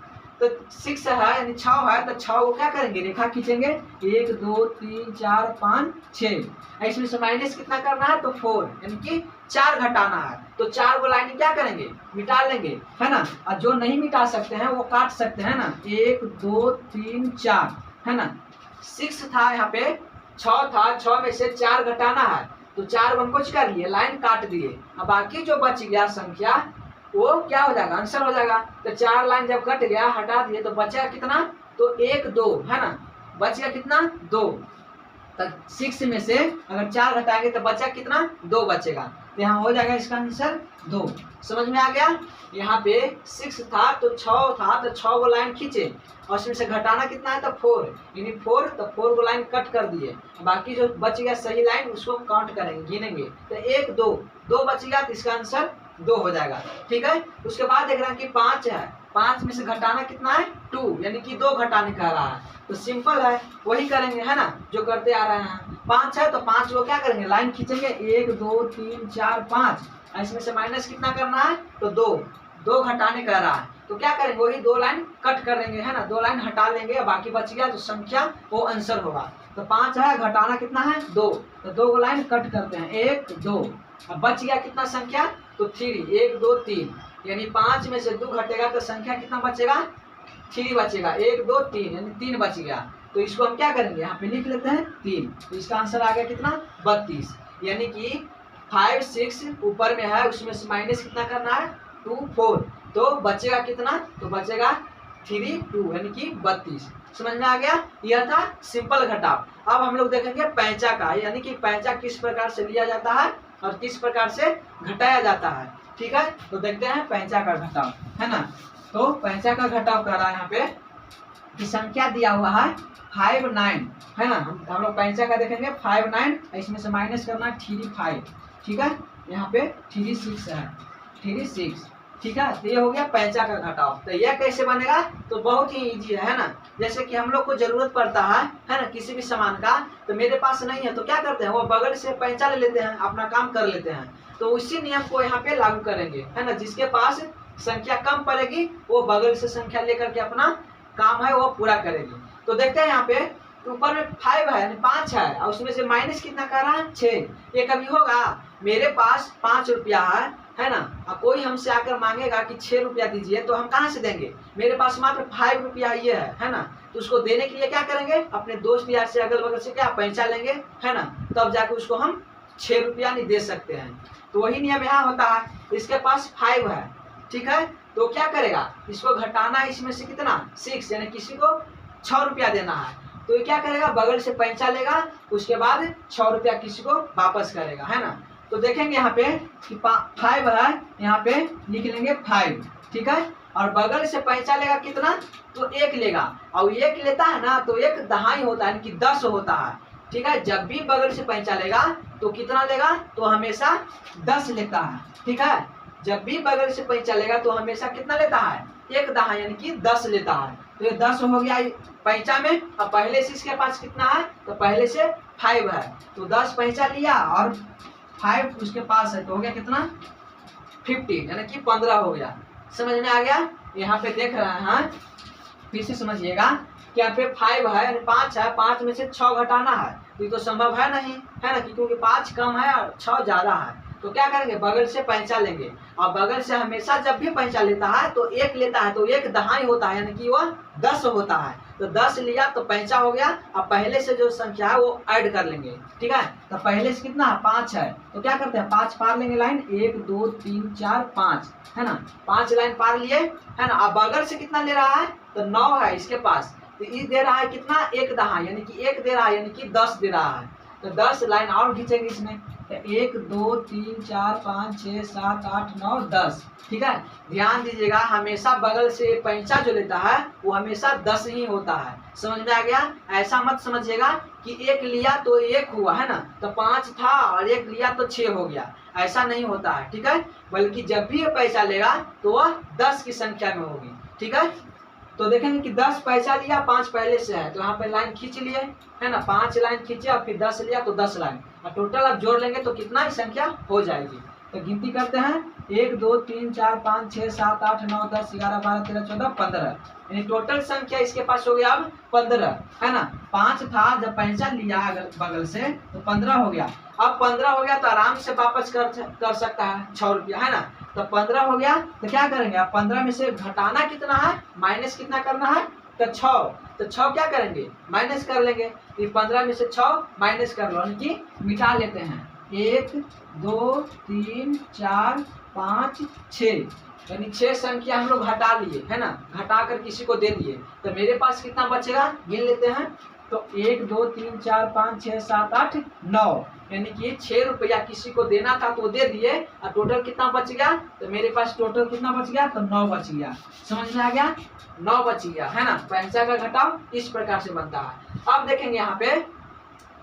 तो 6 है यानी 6 है, तो 6 को क्या करेंगे, रेखा खींचेंगे 1 2 3 4 5 6, इसमें से माइनस कितना करना है तो 4 यानी कि 4 घटाना है, तो 4 को लाइन क्या करेंगे मिटा लेंगे, है ना। और जो नहीं मिटा सकते हैं वो काट सकते हैं ना, 1 2 3 4, है ना। 6 था यहाँ पे, 6 था, 6 में से 4 घटाना है, तो 4 को हम कुछ कर लिए लाइन काट दिए। अब बाकी जो बच गया संख्या वो क्या हो जाएगा, आंसर हो जाएगा। तो 4 लाइन जब कट गया हटा दिए तो बचा कितना, तो 1 2, है ना, बच गया कितना 2। तो 6 में से अगर 4 घटाएंगे तो बचा कितना 2 बचेगा, तो यहाँ हो जाएगा इसका आंसर 2। समझ में आ गया। यहाँ पे 6 था तो 6 था, तो 6 को लाइन खींचे और इसमें से घटाना कितना है तो 4 यानी 4, तो 4 को लाइन कट कर दिए। बाकी जो बच गया सही लाइन उसको काउंट करेंगे, गिनेंगे, तो 1 2 2 बच गया, तो इसका आंसर 2 हो जाएगा, ठीक है। उसके बाद देख रहे हैं कि 5 है, 5 में से घटाना कितना है 2 यानी कि 2 घटाने कह रहा है, तो सिंपल है वही करेंगे, है ना, जो करते आ रहे हैं। 5 है तो 5 को क्या करेंगे लाइन खींचेंगे 1 2 3 4 5, इसमें से माइनस कितना करना है तो 2 घटाने कह रहा है, तो क्या करेंगे वही 2 लाइन कट कर देंगे, है ना, 2 लाइन हटा लेंगे, बाकी बच गया जो संख्या वो आंसर होगा। तो 5 है, घटाना कितना है 2, तो 2 को लाइन कट करते हैं 1 2, अब बच गया कितना संख्या तो 3, 1 2 3 यानी 5 में से 2 घटेगा तो संख्या कितना बचेगा 3 बचेगा, 1 2 3 यानी 3 बच गया। तो इसको हम क्या करेंगे यहाँ पे लिख लेते हैं 3, तो इसका आंसर आ गया कितना 32, यानी कि 5 6 ऊपर में है उसमें से माइनस कितना करना है 2 4, तो बचेगा कितना, तो बचेगा 3 2 यानी कि 32। समझ में आ गया, यह था सिंपल घटाव। अब हम लोग देखेंगे पैंचा का, यानी कि पैंचा किस प्रकार से लिया जाता है और किस प्रकार से घटाया जाता है, ठीक है। तो देखते हैं पैंचा का घटाव, है ना। तो पैंचा का घटाव कर रहा है यहाँ पे कि संख्या दिया हुआ है 5 9, है ना। हम लोग पैंचा का देखेंगे 5 9, इसमें से माइनस करना है 3 5, ठीक है। यहाँ पे 3 6 है, 3 6, ठीक है। तो ये हो गया पैंचा का घटाव। तो यह कैसे बनेगा, तो बहुत ही इजी है ना। जैसे कि हम लोग को जरूरत पड़ता है ना, किसी भी सामान का, तो मेरे पास नहीं है तो क्या करते हैं वो बगल से पैंचा ले लेते हैं, अपना काम कर लेते हैं। तो उसी नियम को यहाँ पे लागू करेंगे, है ना। जिसके पास संख्या कम पड़ेगी वो बगल से संख्या लेकर के अपना काम है वो पूरा करेगी। तो देखते हैं यहाँ पे ऊपर में 5 है यानी 5 है और उसमें से माइनस कितना कर रहा है 6। ये कभी होगा, मेरे पास 5 रुपया है ना, और कोई हमसे आकर मांगेगा कि 6 रुपया दीजिए, तो हम कहाँ से देंगे, मेरे पास मात्र 5 रुपया ये है ना। तो उसको देने के लिए क्या करेंगे, अपने दोस्त यार से अगल बगल से क्या पैंचा लेंगे, है ना, तब जाके उसको हम 6 रुपया नहीं दे सकते हैं। तो वही नियम यहाँ होता है। इसके पास 5 है, ठीक है, तो क्या करेगा, इसको घटाना है इसमें से कितना 6, यानी किसी को 6 रुपया देना है, तो ये क्या करेगा बगल से पैंचा लेगा, उसके बाद 6 रुपया किसी को वापस करेगा, है ना। तो देखेंगे यहाँ पे कि 5 है, यहाँ पे लिख लेंगे 5, ठीक है, और बगल से पैंचा लेगा कितना तो 1 लेगा, और 1 लेता है ना तो 1 दहाई होता है, यानी कि 10 होता है, ठीक है। जब भी बगल से पैंचा लेगा तो कितना लेगा, तो हमेशा 10 लेता है, ठीक है। जब भी बगल से पैंचा लेगा तो हमेशा कितना लेता है 1 दहाई, यानी कि 10 लेता है। तो ये 10 हो गया पैंचा में, और पहले से इसके पास कितना है, तो पहले से 5 है, तो 10 पैंचा लिया और 5 उसके पास है, तो हो गया कितना 50, यानी कि 15 हो गया। समझ में आ गया। यहाँ पे देख रहे हैं, फिर से समझिएगा कि यहाँ पे 5 है यानी 5 है, 5 में से 6 घटाना है, तो ये तो संभव है नहीं, है ना, क्योंकि 5 कम है और 6 ज्यादा है। तो क्या करेंगे बगल से पैंचा लेंगे, और बगल से हमेशा जब भी पैंचा लेता है तो 1 लेता है, तो 1 दहाई होता है, यानी कि वह 10 होता है। तो 10 लिया तो पैंचा हो गया, अब पहले से जो संख्या है वो ऐड कर लेंगे, ठीक है। तो पहले से कितना 5 है, तो क्या करते हैं 5 पार लेंगे लाइन, 1 2 3 4 5, है ना, 5 लाइन पार लिए, है ना। अब बगल से कितना ले रहा है, तो 9 है इसके पास, तो ये दे रहा है कितना, 1 दहा, यानी कि 1 दे रहा है, यानी कि 10 दे रहा है। तो 10 लाइन और खींचेंगे इसमें, तो 1 2 3 4 5 6 7 8 9 10। ठीक है, ध्यान दीजिएगा, हमेशा बगल से पैंचा जो लेता है वो हमेशा 10 ही होता है। समझ में आ गया? ऐसा मत समझिएगा कि 1 लिया तो 1 हुआ, है ना, तो 5 था और 1 लिया तो 6 हो गया, ऐसा नहीं होता है। ठीक है, बल्कि जब भी ये पैसा लेगा तो वह 10 की संख्या में होगी। ठीक है, तो देखेंगे कि 10 पैसा लिया, 5 पहले से है, तो यहाँ पे लाइन खींच लिए, है ना, 5 लाइन खींचे और फिर 10 लिया तो 10 लाइन, और टोटल आप जोड़ लेंगे तो कितना ही संख्या हो जाएगी। तो गिनती करते हैं, 1 2 3 4 5 6 7 8 9 10 11 12 13 14 15, यानी टोटल संख्या इसके पास हो गया अब 15, है ना। 5 था जब पैसा लिया अगर बगल से तो 15 हो गया। अब 15 हो गया तो आराम से वापस कर सकता है 6 रुपया, है ना। तो 15 हो गया तो क्या करेंगे, अब 15 में से घटाना कितना है, माइनस कितना करना है, तो 6। तो 6 क्या करेंगे, माइनस कर लेंगे। तो 15 में से 6 माइनस कर लो, यानी कि मिटा लेते हैं। 1 2 3 4 5 6, यानी 6 संख्या हम लोग घटा लिए, है ना, घटा कर किसी को दे दिए। तो मेरे पास कितना बचेगा, गिन लेते हैं। तो 1 2 3 4 5 6 7 8 9, यानी कि 6 रुपया किसी को देना था तो दे दिए, और टोटल कितना बच गया, तो मेरे पास टोटल कितना बच गया, तो 9 बच गया। समझ में आ गया, 9 बच गया, है ना। पैसा का घटाव इस प्रकार से बनता है। अब देखेंगे यहाँ पे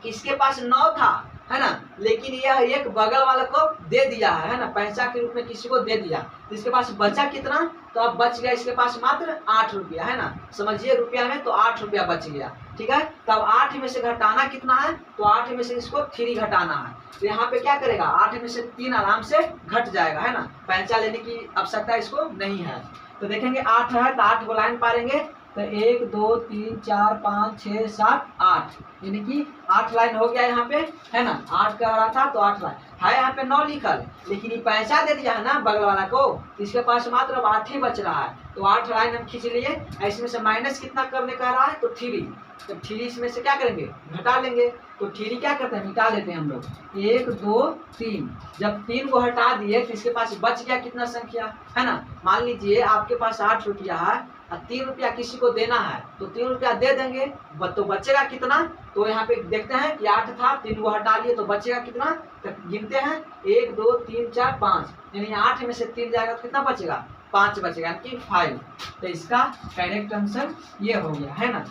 किसके पास 9 था, है ना, लेकिन यह एक बगल वाले को दे दिया है ना, पैसा के रूप में किसी को दे दिया, तो इसके पास बचा कितना, तो अब बच गया इसके पास मात्र 8 रुपया, है ना। समझिए रुपया में तो 8 रुपया बच गया। ठीक है, तब 8 में से घटाना कितना है, तो 8 में से इसको 3 घटाना है। तो यहाँ पे क्या करेगा, 8 में से 3 आराम से घट जाएगा, है ना, पैसा लेने की आवश्यकता इसको नहीं है। तो देखेंगे 8 है तो 8 को लाइन पारेंगे, तो 1 2 3 4 5 6 7 8, यानी कि 8 लाइन हो गया यहाँ पे, है ना। 8 कह रहा था तो 8 लाइन है, यहाँ पे 9 लिखल, लेकिन ये पैसा दे दिया है ना बगल वाला को, इसके पास मात्र अब 8 ही बच रहा है। तो 8 लाइन हम खींच लिए, इसमें से माइनस कितना करने कह रहा है, तो 3। तो 3 इसमें से क्या करेंगे, घटा लेंगे। तो 3 क्या करते हैं, मिटा लेते हैं हम लोग। 1 2 3, जब 3 को हटा दिए तो इसके पास बच गया कितना संख्या, है ना। मान लीजिए आपके पास 8 रुपया है और 3 रुपया किसी को देना है, तो 3 रुपया दे देंगे, तो बचेगा कितना, तो यहाँ पे देखते हैं कि 8 था, 3 को हटा लिए तो बचेगा कितना, तो गिनते हैं 1 2 3 4 5, यानी 8 में से 3 जाएगा तो कितना बचेगा, 5 बचेगा, यानी 5। तो इसका करेक्ट आंसर ये हो गया, है ना,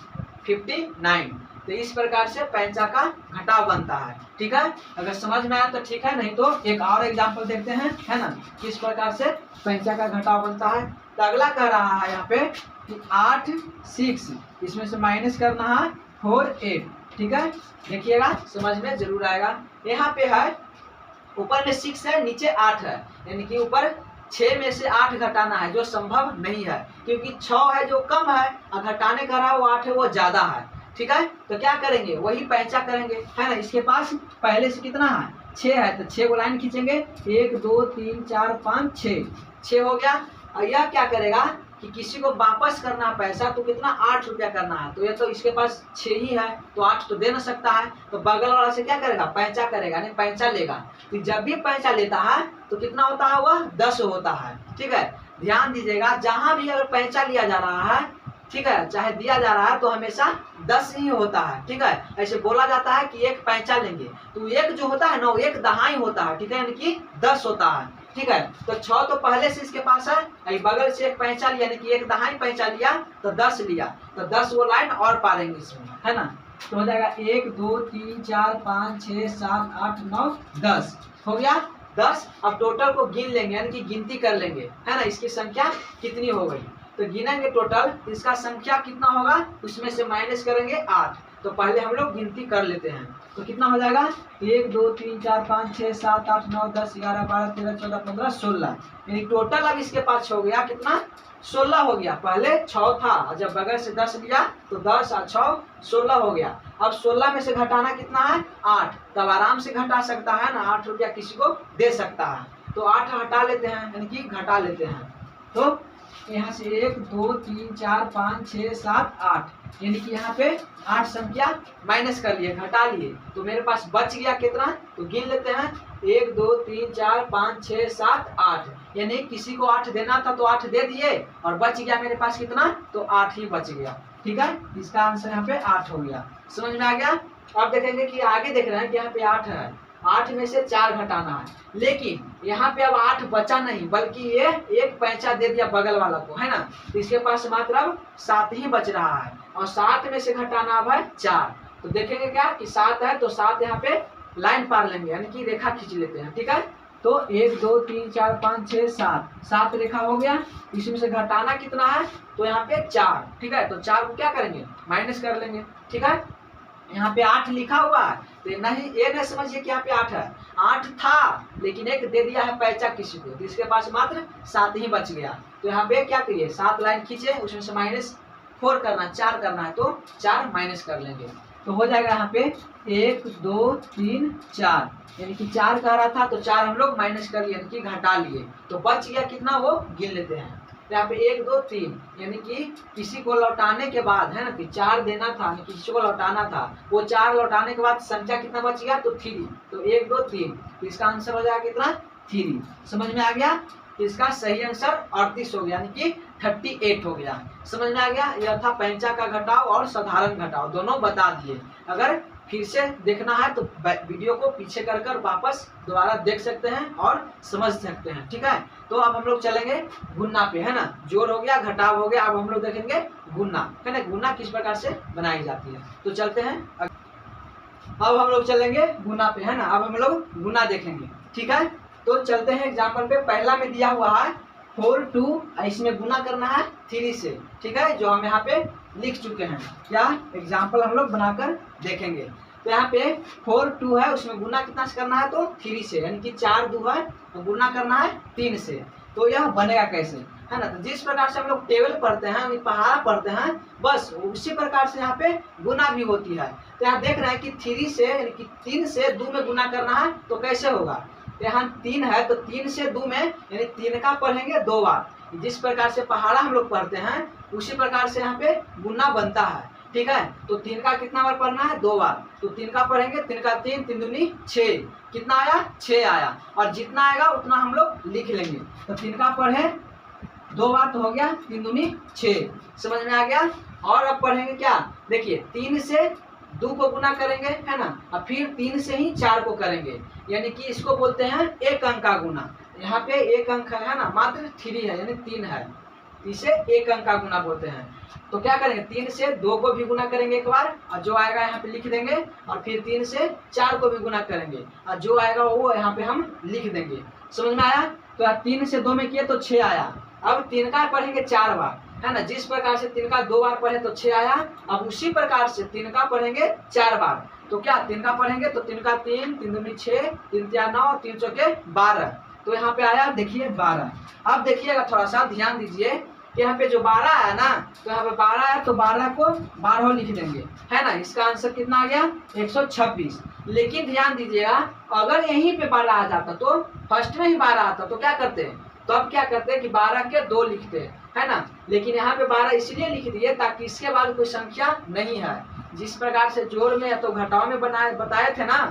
59। तो इस प्रकार से पैंचा का घटाव बनता है। ठीक है, अगर समझ में आया तो ठीक है, नहीं तो एक और एग्जांपल देखते हैं, है ना, किस प्रकार से पैंचा का घटाव बनता है। तो अगला कह रहा है यहाँ पे कि 8 6, इसमें से माइनस करना है 4 8। ठीक है, देखिएगा समझ में जरूर आएगा। यहाँ पे है ऊपर में 6 है, नीचे 8 है, यानी कि ऊपर 6 में से 8 घटाना है, जो संभव नहीं है, क्योंकि 6 है जो कम है और घटाने का रहा वो 8 है वो ज्यादा है। ठीक है, तो क्या करेंगे, वही पैंचा करेंगे, है ना। इसके पास पहले से कितना है, 6 है, तो 6 को लाइन खींचेंगे, 1 2 3 4 5 6 हो गया। और यह क्या करेगा कि किसी को वापस करना पैसा, तो कितना, 8 रुपया करना है, तो ये तो इसके पास 6 ही है, तो 8 तो दे ना सकता है, तो बगल वाला से क्या करेगा, पैंचा करेगा, नहीं पैंचा लेगा। तो जब भी पैंचा लेता है तो कितना होता है, वह 10 होता है। ठीक है, ध्यान दीजिएगा, जहां भी अगर पैंचा लिया जा रहा है, ठीक है, चाहे दिया जा रहा है, तो हमेशा 10 ही होता है। ठीक है, ऐसे बोला जाता है कि एक पैंचा लेंगे, तो एक जो होता है ना, वो एक दहाई होता है। ठीक है, यानी कि 10 होता है। ठीक है, तो 6 तो पहले से इसके पास है, बगल से एक पैंचा लिया, यानी कि एक दहाई पैंचा लिया तो 10 लिया, तो 10 वो लाइन और पारेंगे इसमें, है ना। तो हो जाएगा 1 2 3 4 5 6 7 8 9 10 हो गया 10। अब टोटल को गिन लेंगे, यानी कि गिनती कर लेंगे, है ना, इसकी संख्या कितनी हो गई, तो गिनेंगे टोटल, इसका संख्या कितना होगा, उसमें से माइनस करेंगे 8। तो पहले हम लोग गिनती कर लेते हैं, तो कितना हो जाएगा, 1 2 3 4 5 6 7 8 9 10 11 12 13 14 15 16, यानी टोटल अब इसके पास हो गया कितना, 16 हो गया। पहले 6 था, जब बगल से 10 लिया तो 10 और 6 16 हो गया। अब 16 में से घटाना कितना है, 8, तब आराम से घटा सकता है ना, 8 रुपया किसी को दे सकता है। तो 8 हटा लेते हैं, यानी कि घटा लेते हैं। तो यहाँ से 1 2 3 4 5 6 7 8, यानी कि यहाँ पे 8 संख्या माइनस कर लिए, घटा लिए, तो मेरे पास बच गया कितना, तो गिन लेते हैं 1 2 3 4 5 6 7 8, यानी किसी को 8 देना था तो 8 दे दिए और बच गया मेरे पास कितना, तो 8 ही बच गया। ठीक है, इसका आंसर यहाँ पे 8 हो गया। समझ में आ गया। अब देखेंगे कि आगे देख रहे हैं कि यहाँ पे 8 है, 8 में से 4 घटाना है, लेकिन यहाँ पे अब 8 बचा नहीं, बल्कि ये एक पैंचा दे दिया बगल वाला को, है ना, तो इसके पास मात्र अब 7 ही बच रहा है, और 7 में से घटाना अब है 4, तो देखेंगे क्या कि 7 है तो 7 यहाँ पे लाइन पार लेंगे, यानी कि रेखा खींच लेते हैं। ठीक है, तो 1 2 3 4 5 6 7, 7 रेखा हो गया, इसमें से घटाना कितना है, तो यहाँ पे 4। ठीक है, तो 4 को क्या करेंगे, माइनस कर लेंगे। ठीक है, यहाँ पे 8 लिखा हुआ है, तो नहीं ये नहीं समझिए कि यहाँ पे 8 है, 8 था लेकिन एक दे दिया है पैंचा किसी को, तो इसके पास मात्र 7 ही बच गया। तो यहाँ पे क्या करिए, 7 लाइन खींचे, उसमें से -4 करना, 4 करना है, तो 4 माइनस कर लेंगे, तो हो जाएगा यहाँ पे 1 2 3 4, यानी कि 4 कह रहा था तो 4 हम लोग माइनस कर लिए, यानी कि घटा लिए, तो बच गया कितना वो गिन लेते हैं। तो यहाँ पे 1 2 3, यानी कि किसी को लौटाने के बाद, है ना, कि 4 देना था, किसी को लौटाना था, वो 4 लौटाने के बाद संख्या कितना बच गया, तो 3, तो 1 2 3, तो इसका आंसर हो जाएगा कितना, 3। समझ में आ गया। इसका सही आंसर 38 हो गया, यानी कि 38 हो गया। समझ में आ गया। यह था पैंचा का घटाव और साधारण घटाव, दोनों बता दिए। अगर फिर से देखना है तो वीडियो को पीछे कर कर वापस दोबारा देख सकते हैं और समझ सकते हैं। ठीक है, तो अब हम लोग चलेंगे गुणा पे, है ना, जोड़ हो गया, घटाव हो गया, अब हम लोग देखेंगे गुणा, है ना, गुणा किस प्रकार से बनाई जाती है। तो चलते हैं, अब हम लोग चलेंगे गुणा पे, है ना, अब हम लोग गुणा देखेंगे। ठीक है, तो चलते हैं एग्जाम्पल पे। पहला में दिया हुआ है 4 2, इसमें गुना करना है 3 से। ठीक है, जो हम यहाँ पे लिख चुके हैं, क्या एग्जाम्पल हम लोग बनाकर देखेंगे। तो यहाँ पे 4 2 है, उसमें गुना कितना से करना है, तो 3 से, यानी कि 4 2 है तो गुना करना है 3 से। तो यह बनेगा कैसे, है ना, तो जिस प्रकार से हम लोग टेबल पढ़ते हैं, पहाड़ा पढ़ते हैं, बस उसी प्रकार से यहाँ पे गुना भी होती है। तो यहाँ देख रहे हैं कि 3 से, यानी कि 3 से 2 में गुना करना है, तो कैसे होगा, यहाँ 3 है तो 3 से 2 में, यानी 3 का पढ़ेंगे 2 बार, जिस प्रकार से पहाड़ा हम लोग पढ़ते हैं उसी प्रकार से यहाँ पे गुना बनता है। ठीक है, तो 3 का कितना बार पढ़ना है, 2 बार, तो 3 का पढ़ेंगे, 3 का 3, 3 दूनी 6, कितना आया, 6 आया, और जितना आएगा उतना हम लोग लिख लेंगे। तो 3 का पढ़े 2 बार तो हो गया 3 दूनी 6। समझ में आ गया। और अब पढ़ेंगे क्या, देखिए 3 से 2 को गुना करेंगे, है ना, और फिर 3 से ही 4 को करेंगे, यानी कि इसको बोलते हैं एक अंक का गुना। यहाँ पे एक अंक है ना, मात्र 3 है, यानी 3 है, इसे एक अंक का गुना बोलते हैं। तो क्या करेंगे, 3 से 2 को भी गुना करेंगे एक बार, और जो आएगा यहाँ पे लिख देंगे, और फिर 3 से 4 को भी गुना करेंगे, और जो आएगा वो यहाँ पे हम लिख देंगे। समझ में आया। तो 3 से 2 में किए तो 6 आया, अब 3 का पढ़ेंगे 4 बार, है ना, जिस प्रकार से 3 का 2 बार पढ़े तो 6 आया, अब उसी प्रकार से 3 का पढ़ेंगे 4 बार, तो क्या 3 का पढ़ेंगे तो 3 का 3, 3 दूनी 6, 3 3 9, 3 चौके 12, तो यहाँ पे आया देखिए 12। अब देखिएगा, थोड़ा सा ध्यान दीजिए कि यहाँ पे जो 12 है ना, तो यहाँ पे 12 है तो 12 को 12 लिख देंगे, है ना, इसका आंसर कितना आ गया, 126। लेकिन ध्यान दीजिएगा, अगर यहीं पे 12 आ जाता, तो फर्स्ट में ही 12 आता, तो क्या करते हैं, तो अब क्या करते हैं कि 12 के 2 लिखते हैं, है ना, लेकिन यहाँ पे 12 इसलिए लिख दिए ताकि इसके बाद कोई संख्या नहीं है। जिस प्रकार से जोड़ में या तो घटाव में बताए थे ना,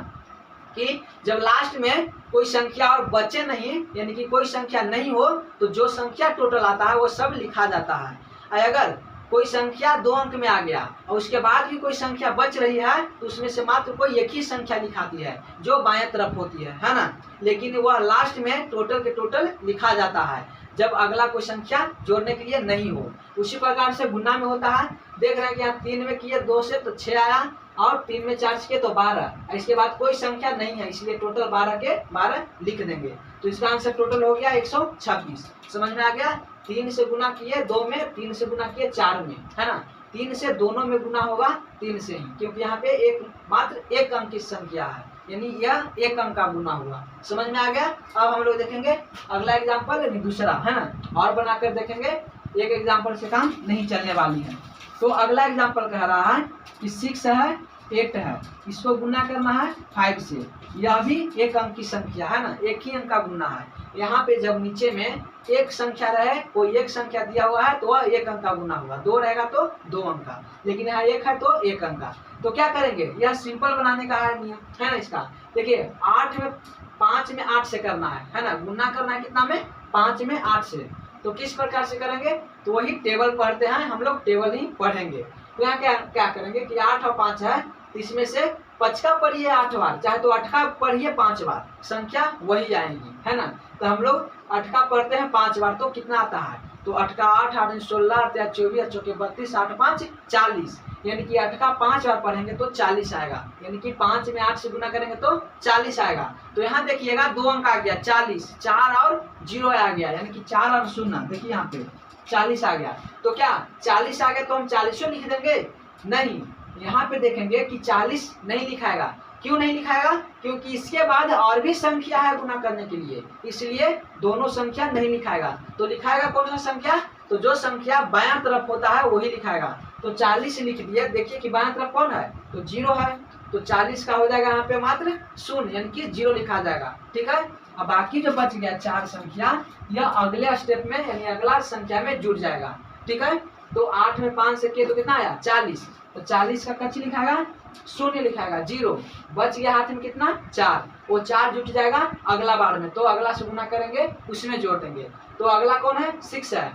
कि जब लास्ट में कोई संख्या और बचे नहीं, यानी कि कोई संख्या नहीं हो, तो जो संख्या टोटल आता है वो सब लिखा जाता है। अगर कोई संख्या 2 अंक में आ गया और उसके बाद भी कोई संख्या बच रही है, तो उसमें से मात्र कोई एक ही संख्या लिखाती है जो बाएं तरफ होती है ना, लेकिन वह लास्ट में टोटल के टोटल लिखा जाता है जब अगला कोई संख्या जोड़ने के लिए नहीं हो। उसी प्रकार से गुणा में होता है। देख रहे हैं कि यहाँ 3 में किए 2 से तो 6 आया, और 3 में 4 किए तो 12, इसके बाद कोई संख्या नहीं है, इसलिए टोटल 12 के 12 लिख देंगे। तो इसका आंसर टोटल हो गया 126। समझ में आ गया। 3 से गुना किए 2 में, 3 से गुना किए 4 में, है ना, 3 से दोनों में गुना होगा 3 से ही, क्योंकि यहाँ पे मात्र एक अंक की संख्या है, यानी यह एक अंक का गुना हुआ। समझ में आ गया। अब हम लोग देखेंगे अगला एग्जाम्पल, दूसरा, है ना, और बनाकर देखेंगे, एक एग्जाम्पल से काम नहीं चलने वाली है। तो अगला एग्जाम्पल कह रहा है कि 6 है 8 है, इसको गुना करना है 5 से। यह भी एक अंक की संख्या है ना, एक ही अंक का गुना है। यहाँ पे जब नीचे में एक संख्या रहे, कोई एक संख्या दिया हुआ है तो वह एक अंक का गुना हुआ, 2 रहेगा तो 2 अंक का, लेकिन यहाँ 1 है तो 1 अंक का। तो क्या करेंगे, यह सिंपल बनाने का है नियम है ना इसका। देखिए 5 में 8 से करना है ना, गुना करना है कितना में, 5 में 8 से। तो किस प्रकार से करेंगे, तो वही टेबल पढ़ते हैं हम लोग, टेबल ही पढ़ेंगे। तो यहाँ क्या करेंगे कि 8 और 5 है, तो इसमें से 5 का पढ़िए 8 बार, चाहे तो 8 का पढ़िए 5 बार, संख्या वही आएगी है ना। तो हम लोग 8 का पढ़ते हैं 5 बार, तो कितना आता है, तो 8 का 8, 8 16, 8 24, 8 चौके 32, 8 5 40, यानी कि 8 का 5 बार पढ़ेंगे तो 40 आएगा, यानी कि 5 में 8 से गुना करेंगे तो 40 आएगा। तो यहाँ देखिएगा 2 अंक आ गया 40, 4 और 0 आ गया, यानी कि 4 और 0, देखिए यहाँ पे 40 आ गया। तो क्या 40 आ गया तो हम 40 लिख देंगे, नहीं, यहाँ पे देखेंगे कि 40 नहीं लिखाएगा। क्यों नहीं लिखाएगा, क्योंकि इसके बाद और भी संख्या है गुना करने के लिए, इसलिए दोनों संख्या नहीं लिखाएगा। तो लिखाएगा कौन सा संख्या, तो जो संख्या बायां तरफ होता है वही लिखाएगा। तो 40 लिख दिया, देखिए कि बायां तरफ कौन है, तो 0 है, तो 40 का हो जाएगा यहाँ पे मात्र 0, यानी कि 0 लिखा जाएगा। ठीक है, अब बाकी जो बच गया 4 संख्या, यह अगले स्टेप में यानी अगला संख्या में जुड़ जाएगा। ठीक है, तो 8 में 5 से किए तो कितना आया 40, तो 40 का कच्ची लिखाएगा 0 लिखाएगा, 0 बच गया हाथ में कितना 4, वो 4 जुट जाएगा अगला बार में, तो अगला से गुना करेंगे उसमें जोड़ देंगे। तो अगला कौन है 6 है,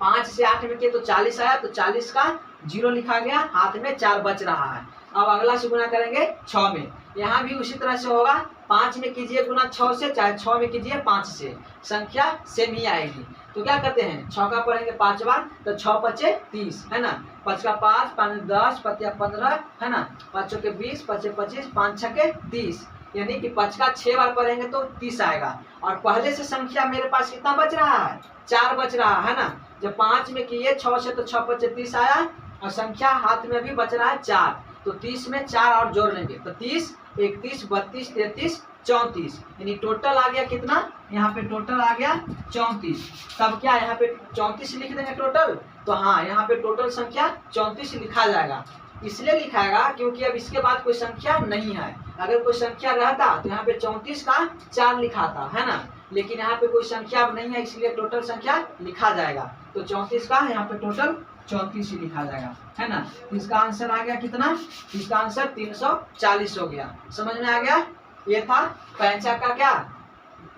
5 से 8 में किए तो 40 आया, तो 40 का 0 लिखा गया, हाथ में 4 बच रहा है। अब अगला से गुना करेंगे 6 में, यहाँ भी उसी तरह से होगा, 5 में कीजिए गुना 6 से, चाहे 6 में कीजिए 5 से, संख्या सेम ही आएगी। तो क्या करते हैं, 6 का पढ़ेंगे 5 बार, तो 6 पचे 30 है ना, 5 का 5, 5 10, 5 15 है ना, 5 चौके 20, 5 25, 5 छके 30, यानी कि 5 का 6 बार पढ़ेंगे तो 30 आएगा। और पहले से संख्या मेरे पास कितना बच रहा है, 4 बच रहा है ना। जब 5 में किए 6 से, तो 6 पचे 30 आया, और संख्या हाथ में भी बच रहा है 4, तो 30 में 4 और जोड़ लेंगे, तो 30, 31, 32, 33, 34, यानी टोटल आ गया कितना, यहाँ पे टोटल आ गया 34। तब क्या यहाँ पे 34 लिख देंगे टोटल, तो हाँ यहाँ पे टोटल संख्या 34 लिखा जाएगा। इसलिए लिखाएगा क्योंकि अब इसके बाद कोई संख्या नहीं है, अगर कोई संख्या रहता तो यहाँ पे 34 का 4 लिखाता है ना, लेकिन यहाँ पे कोई संख्या अब नहीं है, इसलिए टोटल संख्या लिखा जाएगा। तो 34 का यहाँ पे टोटल 34 ही लिखा जाएगा है ना। इसका आंसर आ गया कितना, इसका आंसर 340 हो गया। समझ में आ गया, ये था पैंचा का क्या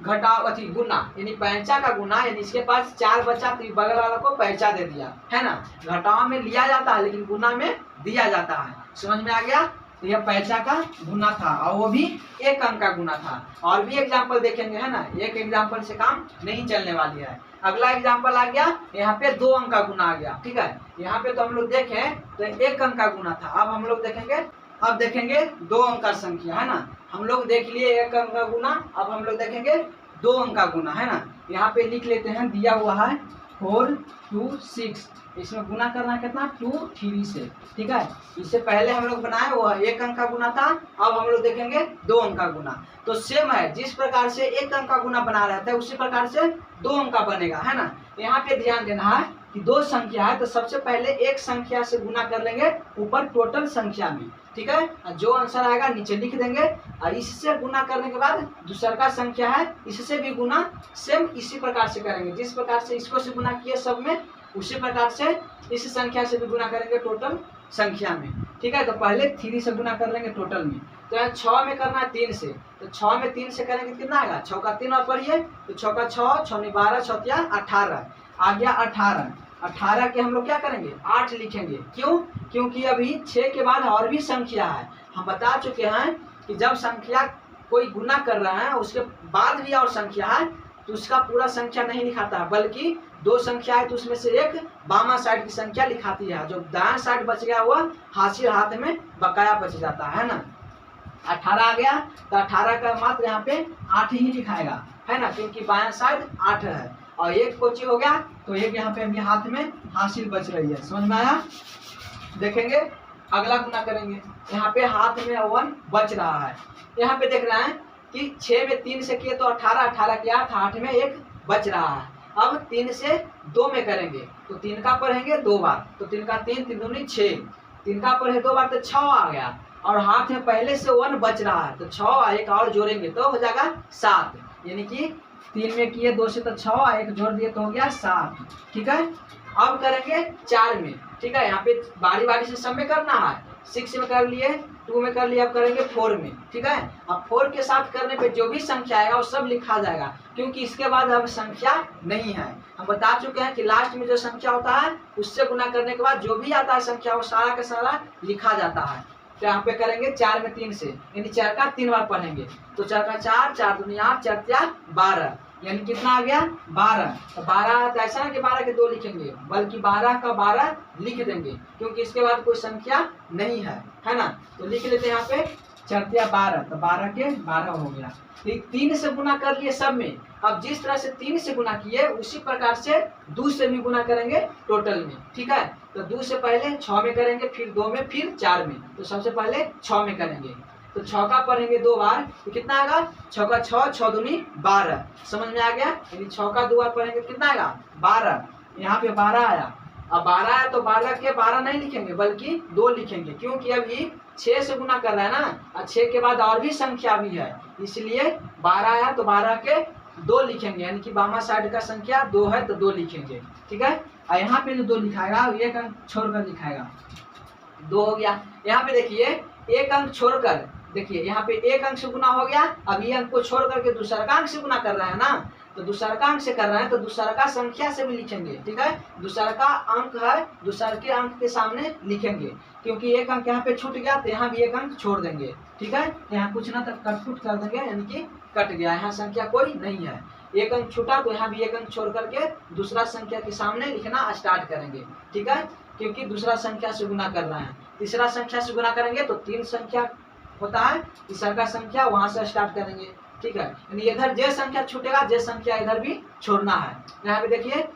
घटाव अथी गुना, यानी पैंचा का गुना, यानी इसके पास 4 बचा तो बगल वाला को पैंचा दे दिया है ना। घटाव में लिया जाता है लेकिन गुना में दिया जाता है। समझ में आ गया, तो यह पैंचा का गुना था और वो भी 1 अंक का गुना था। और भी एग्जाम्पल देखेंगे है ना, एक एग्जाम्पल से काम नहीं चलने वाली है। अगला एग्जाम्पल आ गया, यहाँ पे 2 अंक का गुना आ गया। ठीक है, यहाँ पे तो हम लोग देखें तो 1 अंक का गुना था, अब हम लोग देखेंगे, अब देखेंगे 2 अंक का संख्या है ना। हम लोग देख लिए 1 अंक का गुना, अब हम लोग देखेंगे 2 अंक का गुना है ना। यहाँ पे लिख लेते हैं, दिया हुआ है 4 2 6, इसमें गुना करना है कितना 2 3 से। ठीक है, इससे पहले हम लोग बनाए वो 1 अंक का गुना था, अब हम लोग देखेंगे 2 अंक का गुना। तो सेम है, जिस प्रकार से 1 अंक का गुना बना रहता है उसी प्रकार से 2 अंक का बनेगा है ना। यहाँ पे ध्यान देना है कि 2 संख्या है तो सबसे पहले एक संख्या से गुना कर लेंगे ऊपर टोटल संख्या में। ठीक है, जो आंसर आएगा नीचे लिख देंगे, और इससे गुना करने के बाद दूसरा का संख्या है इससे भी गुना सेम इसी प्रकार से करेंगे, जिस प्रकार से इसको से गुना किए सब में, उसी प्रकार से इस संख्या से भी गुना करेंगे टोटल संख्या में। ठीक है, तो पहले 3 से गुना कर लेंगे टोटल में, तो यहाँ 6 में करना है 3 से, तो 6 में 3 से करेंगे कितना आएगा, 6 का 3 और पढ़िए, तो 6 का 6, 6 में 12, 6 18 आ गया 18। 18 के हम लोग क्या करेंगे 8 लिखेंगे, क्यों, क्योंकि अभी 6 के बाद और भी संख्या है। हम बता चुके हैं कि जब संख्या कोई गुना कर रहा है उसके बाद भी और संख्या है तो उसका पूरा संख्या नहीं लिखाता, बल्कि 2 संख्या है तो उसमें से एक बामा साइड की संख्या लिखाती है, जो दायां साइड बच गया हुआ हासिल हाथ में बकाया बच जाता है ना। 18 आ गया तो 18 का मात्र यहाँ पे 8 ही लिखाएगा है ना, क्योंकि बायां साइड 8 है, और एक कोची हो गया तो एक यहाँ पे अभी हाथ में हासिल बच रही है। समझ में आया, देखेंगे अगला गुना करेंगे, यहाँ पे हाथ में 1 बच रहा है, यहाँ पे देख रहे हैं कि 6 में 3 से किए तो 18, 18 के 8, 8 में 1 बच रहा है। अब 3 से 2 में करेंगे तो 3 का पढ़ेंगे 2 बार, तो 3 का 3, 3 दूनी 6, 3 का पर है 2 बार तो 6 आ गया, और हाथ में पहले से 1 बच रहा है तो 6 एक और जोड़ेंगे तो हो जाएगा 7, यानी कि 3 में किए 2 से तो 6 एक जोड़ दिए तो हो गया 7। ठीक है, अब करेंगे 4 में। ठीक है, यहाँ पे बारी बारी से सब में करना है। 6 में कर लिए, 2 में कर लिए, अब करेंगे 4 में। ठीक है, अब 4 के साथ करने पे जो भी संख्या आएगा वो सब लिखा जाएगा, क्योंकि इसके बाद अब संख्या नहीं है। हम बता चुके हैं कि लास्ट में जो संख्या होता है उससे गुना करने के बाद जो भी आता है संख्या वो सारा का सारा लिखा जाता है। तो यहाँ पे करेंगे 4 में 3 से, यानी 4 का 3 बार पढ़ेंगे तो 4 का 4, 4 दूनी 8, 4 4 12, यानी कितना आ गया 12। तो 12 तो ऐसा ना कि 12 के 2 लिखेंगे, बल्कि 12 का 12 लिख देंगे, क्योंकि इसके बाद कोई संख्या नहीं है ना। तो लिख लेते हैं यहाँ पे 4 12, तो 12 के 12 हो गया। 3 से गुना कर लिए सब में। अब जिस तरह से 3 से गुना किए उसी प्रकार से 2 से भी गुना करेंगे टोटल में। ठीक है, तो 2 से पहले 6 में करेंगे, फिर 2 में, फिर 4 में। तो सबसे पहले 6 में करेंगे, तो 6 का पढ़ेंगे 2 बार तो कितना आएगा 6 का 6, 6 दूनी 12, समझ में आ गया। यानी 6 का 2 बार पढ़ेंगे कितना आएगा 12, यहाँ पे 12 आया। अब 12 आया तो 12 के 12 नहीं लिखेंगे बल्कि 2 लिखेंगे, क्योंकि अभी 6 से गुना कर रहा है ना, और 6 के बाद और भी संख्या भी है, इसलिए 12 आया तो 12 के 2 लिखेंगे, यानी कि बामा साइड का संख्या 2 है तो 2 लिखेंगे। ठीक है, और यहाँ पे जो 2 लिखाएगा एक अंक छोड़कर लिखाएगा, 2 हो गया। यहाँ पे देखिए एक अंक छोड़कर, देखिए यहाँ पे एक अंक से गुना हो गया, अब ये अंक को छोड़ करके दूसरा का अंक से गुना कर रहा है ना, तो दूसरा का अंक से कर रहे हैं तो दूसरा का संख्या से भी लिखेंगे। ठीक है, दूसरा का अंक है, दूसरा के अंक के सामने लिखेंगे, क्योंकि एक अंक यहाँ पे छूट गया तो यहाँ भी एक अंक छोड़ देंगे। ठीक है, यहाँ कुछ ना तक कट कर देंगे, यानी कि कट गया, यहाँ संख्या कोई नहीं है, एक अंक छूटा तो यहाँ भी एक अंक छोड़ करके दूसरा संख्या के सामने लिखना स्टार्ट करेंगे। ठीक है, क्योंकि दूसरा संख्या से गुना कर रहे हैं। तीसरा संख्या से गुना करेंगे तो 3 संख्या होता है, तीसरा का संख्या वहां से स्टार्ट करेंगे। ठीक है, यानी इधर जे संख्या छूटेगा जे संख्या इधर भी छोड़ना है। यहाँ पे देखिए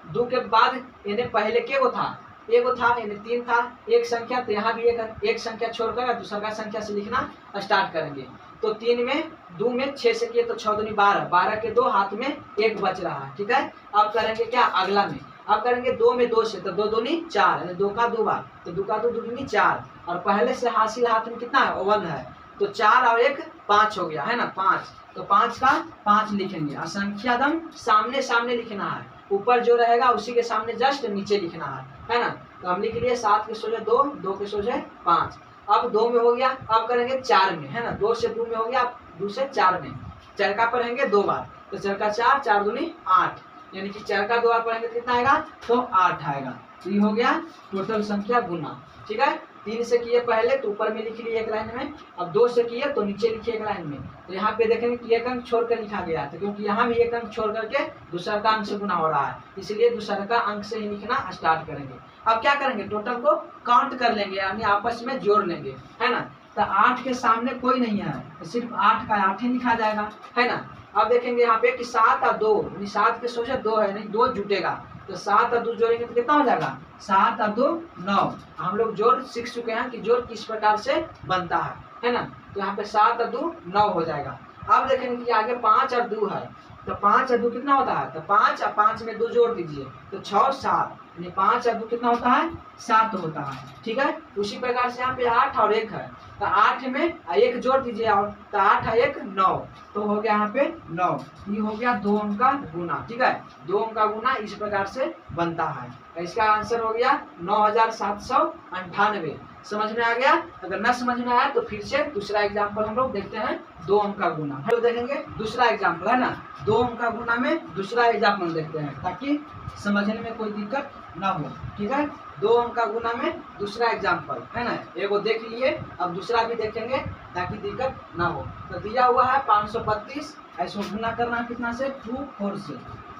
2 के बाद यानी पहले के वो था, एगो था यानी 3 था, एक संख्या, तो यहाँ भी एक संख्या छोड़कर दूसरा का संख्या से लिखना स्टार्ट करेंगे। तो 3 में 2 में 6 से किए तो 6 दूनी 12, 12 के 2 हाथ में 1 बच रहा है। ठीक है, अब करेंगे क्या अगला में, अब करेंगे 2 में 2 से, तो 2 दूनी 4, यानी 2 का 2 बार, तो 2 का 2 दूनी 4, और पहले से हासिल हाथ में कितना है 1 है, तो 4 और 1 5 हो गया है ना, 5, तो 5 का 5 लिखेंगे, और संख्या दम सामने सामने लिखना है, ऊपर जो रहेगा उसी के सामने जस्ट नीचे लिखना है ना। तो हम लिख लिए 7 के सोझे 2, 2 के सोझे 5। अब 2 में हो गया, अब करेंगे 4 में है ना, 2 से 2 में हो गया, 2 से 4 में, 4 का पढ़ेंगे 2 बार, तो 4 का 4, 4 दूनी 8, यानी कि 4 का 2 बार पढ़ेंगे तो कितना आएगा तो 8 आएगा। तो ये हो गया टोटल संख्या गुना। ठीक है, 3 से किए पहले तो ऊपर में लिख लिए एक लाइन में, अब 2 से किए तो नीचे लिखिए एक लाइन में। तो यहाँ पे देखेंगे कि एक अंक छोड़ कर लिखा गया था, क्योंकि यहाँ भी एक अंक छोड़ करके दूसरा का अंक से गुना हो रहा है, इसलिए दूसरा का अंक से ही लिखना स्टार्ट करेंगे। अब क्या करेंगे टोटल को काउंट कर लेंगे, यानी आपस में जोड़ लेंगे है ना। तो 8 के सामने कोई नहीं है तो सिर्फ 8 का 8 ही लिखा जाएगा है ना। अब देखेंगे यहाँ पे कि 7 और 2, यानी 7 के सोचे 2 है, नहीं 2 जुटेगा, तो 7 और 2 जोड़ेंगे तो कितना हो जाएगा 7 और 2 9। हम लोग जोड़ सीख चुके हैं कि जोड़ किस प्रकार से बनता है ना। तो यहाँ पे 7 और 2 9 हो जाएगा। अब देखेंगे कि आगे 5 और 2 है, तो 5 और 2 कितना होता है, तो 5 और 5 में 2 जोड़ दीजिए तो 6 7, यानी 5 और 2 कितना होता है 7 होता है। ठीक है, उसी प्रकार से यहाँ पे 8 और 1 है, तो 8 में 1 जोड़ दीजिए, और तो 8 और 1 9, तो हो गया यहाँ पे 9। ये हो गया 2 अंक का गुना। ठीक है, 2 अंक का गुना इस प्रकार से बनता है। इसका आंसर हो गया 9798। समझ में आ गया? अगर न समझ में आया तो फिर से दूसरा एग्जाम्पल हम लोग देखते हैं, 2 अंक का गुना। हम लोग देखेंगे दूसरा एग्जाम्पल है ना, 2 अंक का गुना में दूसरा एग्जाम्पल देखते हैं ताकि समझने में कोई दिक्कत ना हो। ठीक है, 2 अंक का गुना में दूसरा एग्जाम्पल है ना, एगो देख लिए, अब दूसरा भी देखेंगे ताकि दिक्कत ना हो। तो दिया हुआ है 532, ऐसे गुना करना कितना से 2 4 से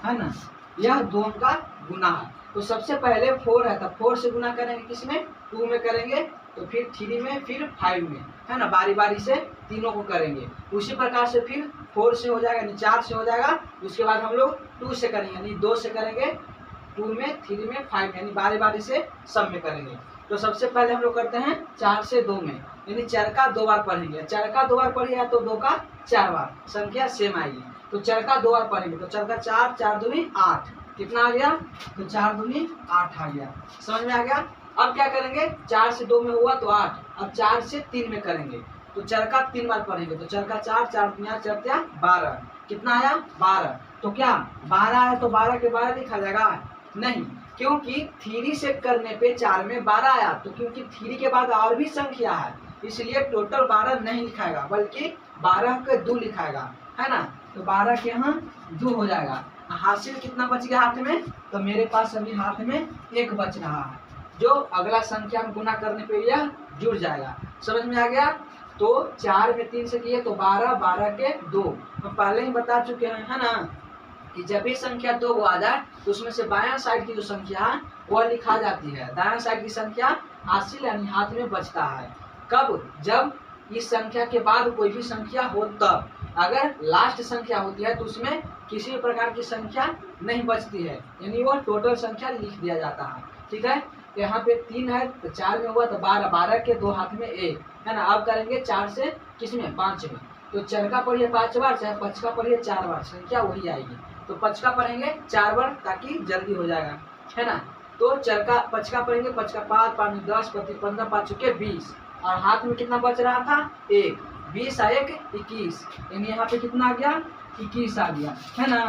है ना, यह 2 अंक का गुना है। तो सबसे पहले 4 है, तो 4 से गुना करेंगे किसमें 2 में करेंगे, तो फिर 3 में, फिर 5 में है ना, बारी बारी से तीनों को करेंगे। उसी प्रकार से फिर 4 से हो जाएगा, यानी 4 से हो जाएगा, उसके बाद हम लोग 2 से करेंगे, यानी 2 से करेंगे, 2 में, 3 में, 5 यानी बारी बारी से सब में करेंगे। तो सबसे पहले हम लोग करते हैं 4 से 2 में, यानी 4 का 2 बार पढ़ेंगे, 4 का 2 बार पढ़िए तो 2 का 4 बार, संख्या सेम आएगी। तो 4 का 2 बार पढ़ेंगे तो 4 का 4, 4 दूनी 8, कितना आ गया, तो 4 दूनी 8 आ गया। समझ में आ गया? अब क्या करेंगे, 4 से 2 में हुआ तो 8, अब 4 से 3 में करेंगे तो चरका 3 बार पढ़ेंगे तो चरका 4, 4 तिया 12, कितना आया 12। तो क्या 12 आया तो 12 के 12 लिखा जाएगा, नहीं, क्योंकि 3 से करने पे 4 में 12 आया, तो क्योंकि 3 के बाद और भी संख्या है इसलिए टोटल 12 नहीं लिखाएगा बल्कि 12 के 2 लिखाएगा, है ना। तो 12 के यहाँ 2 हो जाएगा। हासिल कितना बच गया हाथ में, तो मेरे पास अभी हाथ में 1 बच रहा है, जो अगला संख्या में गुना करने पे यह जुड़ जाएगा। समझ में आ गया। तो 4 में 3 से किए तो 12, 12 के 2। हम पहले ही बता चुके हैं, है ना, कि जब भी संख्या 2 को आ जाए तो उसमें से बायां साइड की जो संख्या है वह लिखा जाती है, दायां साइड की संख्या हासिल यानी हाथ में बचता है। कब, जब इस संख्या के बाद कोई भी संख्या हो तब। अगर लास्ट संख्या होती है तो उसमें किसी प्रकार की संख्या नहीं बचती है, यानी वह टोटल संख्या लिख दिया जाता है। ठीक है, यहाँ पे 3 है तो 4 में हुआ तो 12, 12 के 2 हाथ में 1, है ना। अब करेंगे 4 से किसमें 5 में, तो चरका पढ़िए 5 बार चाहे पचका पढ़िए 4 बार, संख्या वही आएगी। तो पचका पढ़ेंगे 4 बार ताकि जल्दी हो जाएगा, है ना। तो चरका पचका पढ़ेंगे, पचका 5, 5 10, 15, 5 चुके 20, और हाथ में कितना बच रहा था 1, 20 1 21, यानी यहाँ पे कितना आ गया 21 आ गया, है ना।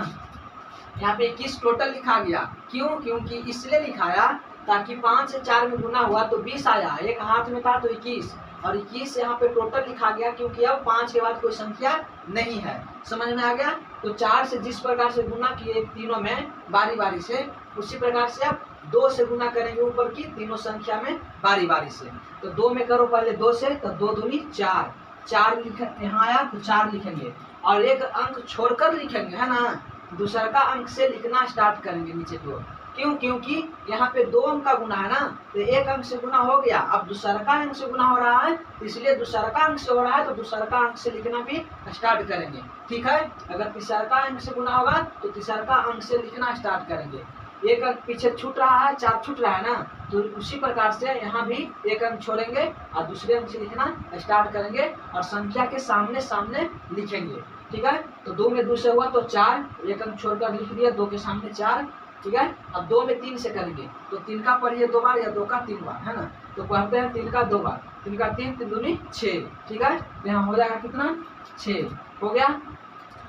यहाँ पे 21 टोटल लिखा गया, क्यों, क्योंकि इसलिए लिखाया ताकि 5 से 4 में गुना हुआ तो 20 आया, एक हाथ में था तो 21, और 21 यहाँ पे टोटल लिखा गया क्योंकि अब 5 के बाद कोई संख्या नहीं है। समझ में आ गया। तो 4 से जिस प्रकार से गुना किए तीनों में बारी बारी से, उसी प्रकार से अब 2 से गुना करेंगे ऊपर की तीनों संख्या में बारी बारी से। तो 2 में करो पहले 2 से, तो 2 दूनी 4, 4 लिख यहाँ आया तो 4 लिखेंगे और एक अंक छोड़कर लिखेंगे, है ना। दूसरा का अंक से लिखना स्टार्ट करेंगे नीचे की ओर, क्यों, क्योंकि यहाँ पे 2 अंक का गुना है ना, तो एक अंक से गुना हो गया, अब दूसरा का अंक से गुना हो रहा है, इसलिए दूसरा का अंक से हो रहा है तो दूसरा का अंक से लिखना भी स्टार्ट करेंगे। ठीक है, अगर तीसरा का अंक से गुना होगा तो तीसरा का अंक से लिखना स्टार्ट करेंगे। एक अंक पीछे छूट रहा है, 4 छूट रहा है ना, तो उसी प्रकार से यहाँ भी एक अंक छोड़ेंगे और दूसरे अंक से लिखना स्टार्ट करेंगे और संख्या के सामने सामने लिखेंगे। ठीक है, तो 2 में 2 से हुआ तो 4, एक अंक छोड़कर लिख दिया, 2 के सामने 4। ठीक है, अब 2 में 3 से करेंगे तो 3 का पढ़िए 2 बार या 2 का 3 बार, है ना। तो पढ़ते हैं 3 का 2 बार, 3 का 3, 3 दूनी 6। ठीक है, यहाँ हो जाएगा कितना 6 हो गया।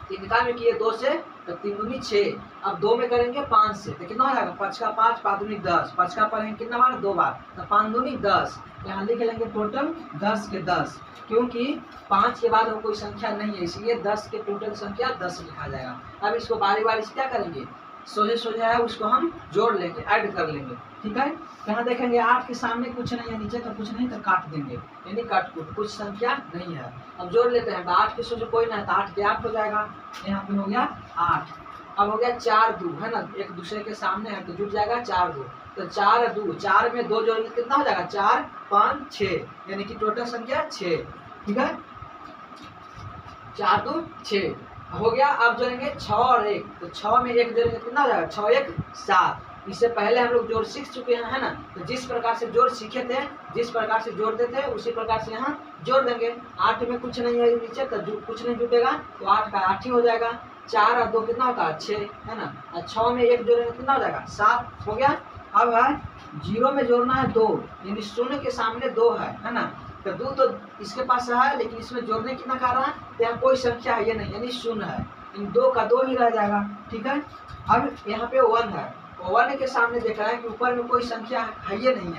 3 का में किए 2 से तो 3 दूनी 6, अब 2 में करेंगे 5 से तो कितना हो जाएगा 5 का 5, 5 दूनी 10, 5 का पढ़ेंगे कितना बार 2 बार, तो 5 दूनी 10, यहाँ लिख लेंगे टोटल 10 के 10, क्योंकि 5 के बाद कोई संख्या नहीं है इसलिए 10 के टोटल संख्या 10 लिखा जाएगा। अब इसको बारी बारी से क्या करेंगे, सोझे सोझे है उसको हम जोड़ लेंगे, ऐड कर लेंगे। ठीक है, यहाँ देखेंगे 8 के सामने कुछ नहीं है, नीचे तो कुछ नहीं तो काट देंगे, यानी काट कूट कुछ संख्या नहीं है। अब जोड़ लेते हैं, तो 8 के सोझे कोई ना है तो 8 के 8 हो जाएगा, यहाँ पे हो गया 8। अब हो गया 4 2, है ना, एक दूसरे के सामने है तो जुट जाएगा 4 2, तो 4 2, 4 में 2 जोड़ेंगे कितना हो जाएगा 4 5 6, यानी कि टोटल संख्या 6। ठीक है, 4 2 6 हो गया। अब जोड़ेंगे 6 और 1, तो 6 में 1 जोड़ेंगे कितना हो जाएगा 6 1 7। इससे पहले हम लोग जोड़ सीख चुके हैं, है ना, तो जिस प्रकार से जोड़ सीखे थे, जिस प्रकार से जोड़ते थे उसी प्रकार से यहाँ जोड़ देंगे। 8 में कुछ नहीं है नीचे तो कुछ नहीं जुटेगा, तो 8 का 8 ही हो जाएगा। 4 और 2 कितना होता है 6, है ना, और 6 में 1 जोड़ेंगे कितना हो जाएगा 7 हो गया। अब है 0 में जोड़ना है 2, यानी 0 के सामने 2 है ना, तो 2 तो इसके पास है लेकिन इसमें जोड़ने कितना कर रहा है, तो यहाँ कोई संख्या है ये नहीं, यानी 0 है, इन 2 का 2 ही रह जाएगा। ठीक है, अब यहाँ पे 1 है, 1 के सामने देख रहा है कि ऊपर में कोई संख्या है ये नहीं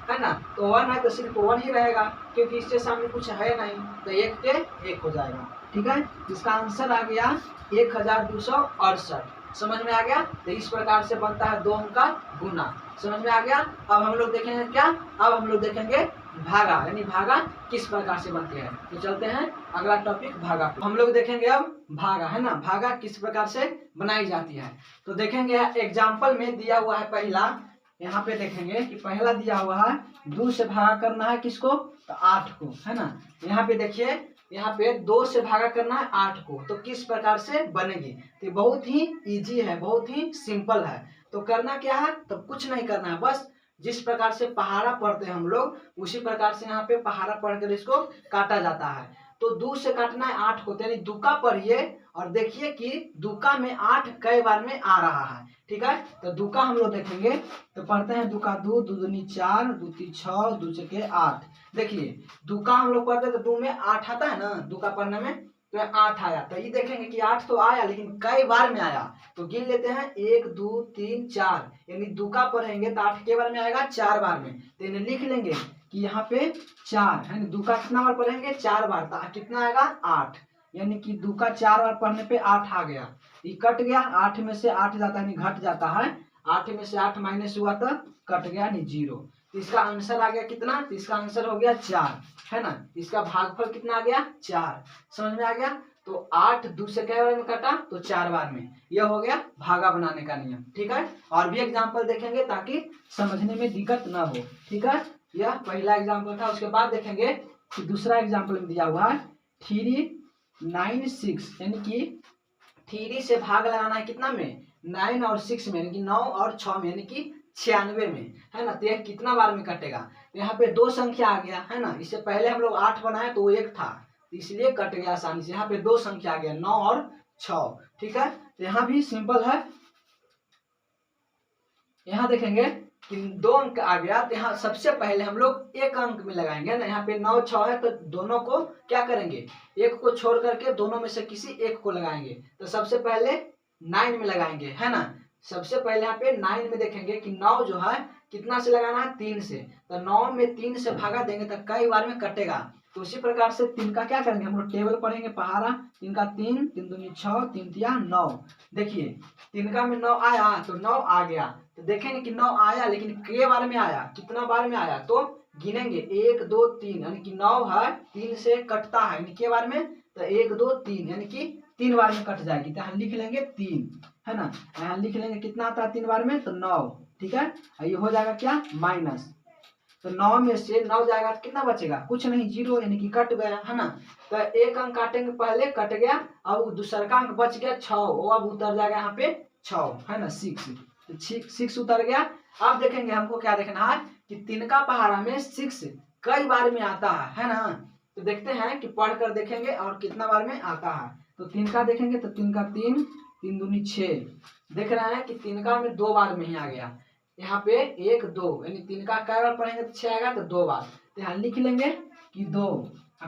है ना, तो 1 है तो सिर्फ 1 ही रहेगा क्योंकि इसके सामने कुछ है नहीं, तो 1 के 1 हो जाएगा। ठीक है, इसका आंसर आ गया 1268। समझ में आ गया। तो इस प्रकार से बनता है 2 अंक का गुना। समझ में आ गया। अब हम लोग देखेंगे क्या, अब हम लोग देखेंगे भागा, यानी भागा किस प्रकार से बनते हैं। तो चलते हैं अगला टॉपिक भागा। हम लोग देखेंगे अब भागा, है ना, भागा किस प्रकार से बनाई जाती है। तो देखेंगे एग्जाम्पल में दिया हुआ है पहला, यहाँ पे देखेंगे कि पहला दिया हुआ है 2 से भागा करना है किसको, तो 8 को, है ना। यहाँ पे देखिए, यहाँ पे 2 से भागा करना है 8 को, तो किस प्रकार से बनेगी। तो बहुत ही इजी है, बहुत ही सिंपल है। तो करना क्या है, तो कुछ नहीं करना है, बस जिस प्रकार से पहाड़ा पढ़ते हैं हम लोग उसी प्रकार से यहाँ पे पहाड़ा पढ़कर इसको काटा जाता है। तो 2 से काटना है 8 को, यानी 2 का पढ़िए और देखिए कि दुका में 8 कई बार में आ रहा है। ठीक है, तो दुका हम लोग देखेंगे तो पढ़ते हैं दुका 2, 2 दूनी 4, 2 तीन 6, 2 छके 8। देखिए दुका हम लोग पढ़ते तो 2 में 8 आता है ना, दुका पढ़ने में तो 8 आया, तो ये देखेंगे कि 8 तो आया लेकिन कई बार में आया, तो गिन लेते हैं 1 2 3 4, यानी दुका पढ़ेंगे तो 8 के बार में आएगा, 4 बार में, तो इन्हें लिख लेंगे कि यहाँ पे 4 है ना, दुका कितना बार पढ़ेंगे 4 बार, तो कितना आएगा 8, यानी कि दुका 4 बार पढ़ने पे 8 आ गया, ये कट गया, 8 में से 8 जाता है घट जाता है, 8 में से 8 माइनस हुआ तो कट गया नहीं 0, तो इसका आंसर आ गया कितना, तो इसका आंसर हो गया 4 है ना, इसका भागफल कितना आ गया 4, समझ में आ गया। तो 8 दूसरे कै बार में कटा तो 4 बार में, यह हो गया भागा बनाने का नियम। ठीक है, और भी एग्जाम्पल देखेंगे ताकि समझने में दिक्कत ना हो। ठीक है, यह पहला एग्जाम्पल था, उसके बाद देखेंगे कि दूसरा एग्जाम्पल में दिया हुआ है 3 9 6, यानी कि 3 से भाग लगाना है कितना में 9 और 6 में, यानी कि 9 और 6 में, यानी कि 96 में, है ना, तो यह कितना बार में कटेगा, तो यहाँ पे 2 संख्या आ गया है ना, इससे पहले हम लोग 8 बनाए तो वो 1 था, तो इसलिए कट गया आसानी से, यहाँ पे 2 संख्या आ गया 9 और 6। ठीक है, तो यहाँ भी सिंपल है, यहाँ देखेंगे कि 2 अंक आ गया, तो यहाँ सबसे पहले हम लोग 1 अंक में लगाएंगे ना, यहाँ पे 9 6 है तो दोनों को क्या करेंगे, एक को छोड़ करके दोनों में से किसी एक को लगाएंगे, तो सबसे पहले 9 में लगाएंगे है ना, सबसे पहले यहाँ पे 9 में देखेंगे कि 9 जो है कितना से लगाना है 3 से, तो 9 में 3 से भागा देंगे तो कई बार में कटेगा, तो उसी प्रकार से 3 का क्या करेंगे हम लोग टेबल पढ़ेंगे पहाड़ा, 3 का 3, 3 दूनी 6, 3 तिया 9, देखिए 3 का में 9 आया तो 9 आ गया, तो देखेंगे कि 9 आया लेकिन के बार में आया, कितना बार में आया, तो गिनेंगे 1 2 3, यानी कि 9 है 3 से कटता है, यानी के बार में, तो 1 2 3, यानी कि 3 बार में कट जाएगी, तो यहाँ लिख लेंगे 3 है ना, यहाँ लिख लेंगे कितना आता है 3 बार में, तो 9। ठीक है, ये हो जाएगा क्या माइनस, तो 9 में से 9 जाएगा तो कितना बचेगा, कुछ नहीं 0, यानी कि कट गया है ना, तो 1 अंक काटेंगे पहले कट गया, अब दूसरा का अंक बच गया 6, वो अब उतर जाएगा यहाँ पे 6 है ना 6, तो 6 उतर गया। अब देखेंगे हमको क्या देखना है कि 3 का पहाड़ा में 6 कई बार में आता है ना, तो देखते हैं कि पढ़ कर देखेंगे और कितना बार में आता है, तो 3 का देखेंगे तो 3 का 3, 3 दूनी 6, देख रहे हैं कि 3 का में 2 बार में ही आ गया, यहाँ पे 1 2, यानी 3 का कै बार पढ़ेंगे तो 6 आएगा, तो 2 बार, तो यहाँ लिख लेंगे कि 2,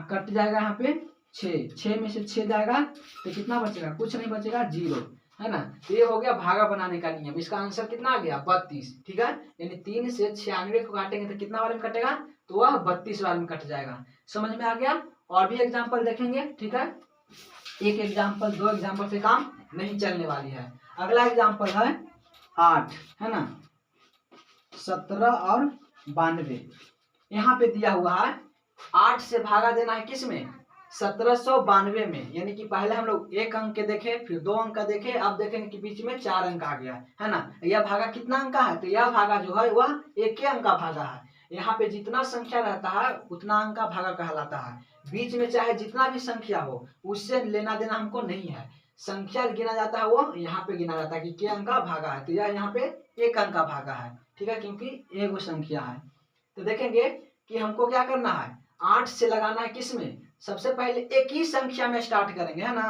कट जाएगा यहाँ पे 6 में से 6 जाएगा तो कितना बचेगा, कुछ नहीं बचेगा 0 है ना, तो ये हो गया भागा बनाने का नियम, इसका आंसर कितना आ गया 32। ठीक है, यानी 3 से 96 को काटेंगे तो कितना बार में कटेगा, तो वह 32 बार में कट जाएगा, समझ में आ गया। और भी एग्जाम्पल देखेंगे। ठीक है, एक एग्जाम्पल 2 एग्जाम्पल से काम नहीं चलने वाली है। अगला एग्जाम्पल है 8 है ना, 17 और 92, यहाँ पे दिया हुआ है 8 से भागा देना है किस में 1792 में, यानी कि पहले हम लोग 1 अंक के देखे, फिर 2 अंक का देखे, अब देखेंगे कि बीच में 4 अंक आ गया है ना, यह भागा कितना अंक का है, तो यह भागा जो है वह 1 अंक का भागा है, यहाँ पे जितना संख्या रहता है उतना अंक का भागा कहलाता है, बीच में चाहे जितना भी संख्या हो उससे लेना देना हमको नहीं है, संख्या गिना जाता है वो यहाँ पे गिना जाता है कि क्या अंक का भागा है, तो यह यहाँ पे 1 अंक का भागा है। ठीक है, क्योंकि एक संख्या है, तो देखेंगे कि हमको क्या करना है 8 से लगाना है किस में, सबसे पहले एक ही संख्या में स्टार्ट करेंगे है ना,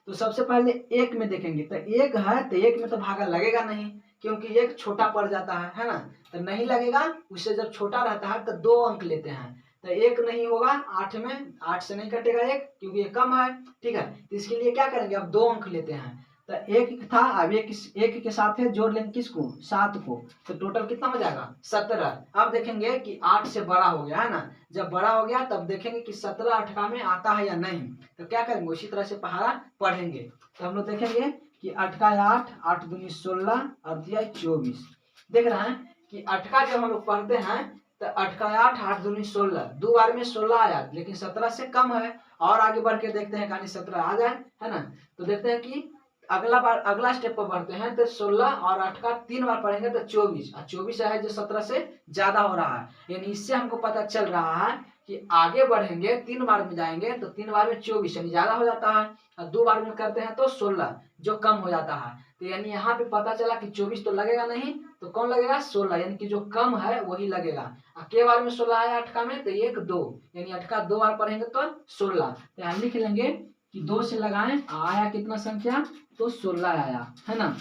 तो सबसे पहले 1 में देखेंगे, तो 1 है तो 1 में तो भागा लगेगा नहीं, क्योंकि 1 छोटा पड़ जाता है ना, तो नहीं लगेगा, उससे जब छोटा रहता है तो 2 अंक लेते हैं, तो 1 नहीं होगा 8 में, 8 से नहीं कटेगा 1 क्योंकि ये कम है। ठीक है, तो इसके लिए क्या करेंगे अब 2 अंक लेते हैं, तो 1 था, अब 1 के साथ है जोड़ लेंगे किसको 7 को, तो टोटल कितना हो जाएगा 17। अब देखेंगे कि 8 से बड़ा हो गया है ना, जब बड़ा हो गया तब देखेंगे कि 17 8 में आता है या नहीं, तो क्या करेंगे उसी तरह से पहाड़ा पढ़ेंगे, तो हम लोग देखेंगे कि 8 का 8, 8 दूनी 16 और दिया 24, देख रहे हैं कि 8 का जब हम लोग पढ़ते हैं तो 8 का 8, 8 दूनी 16, 2 बार में 16 आया लेकिन 17 से कम है, और आगे बढ़ के देखते हैं कहानी 17 आ जाए है ना, तो देखते हैं कि अगला स्टेप पर बढ़ते हैं, तो 16 और 8 का 3 बार पढ़ेंगे तो 24, और 24 है जो 17 से ज्यादा हो रहा है, यानी इससे हमको पता चल रहा है कि आगे बढ़ेंगे 3 बार में जाएंगे तो 3 बार में 24 यानी ज्यादा हो जाता है, और 2 बार में करते हैं तो 16 जो कम हो जाता है, तो यानी यहाँ पे पता चला कि 24 तो लगेगा नहीं, तो कौन लगेगा 16, यानी कि जो कम है वही लगेगा, के बार में 16 आया 8 का में, तो 1 2, यानी 8 का 2 बार पढ़ेंगे तो 16, तो यहाँ लिख लेंगे कि 2 से लगाएं, आया कितना संख्या, तो 16 आया, है ना।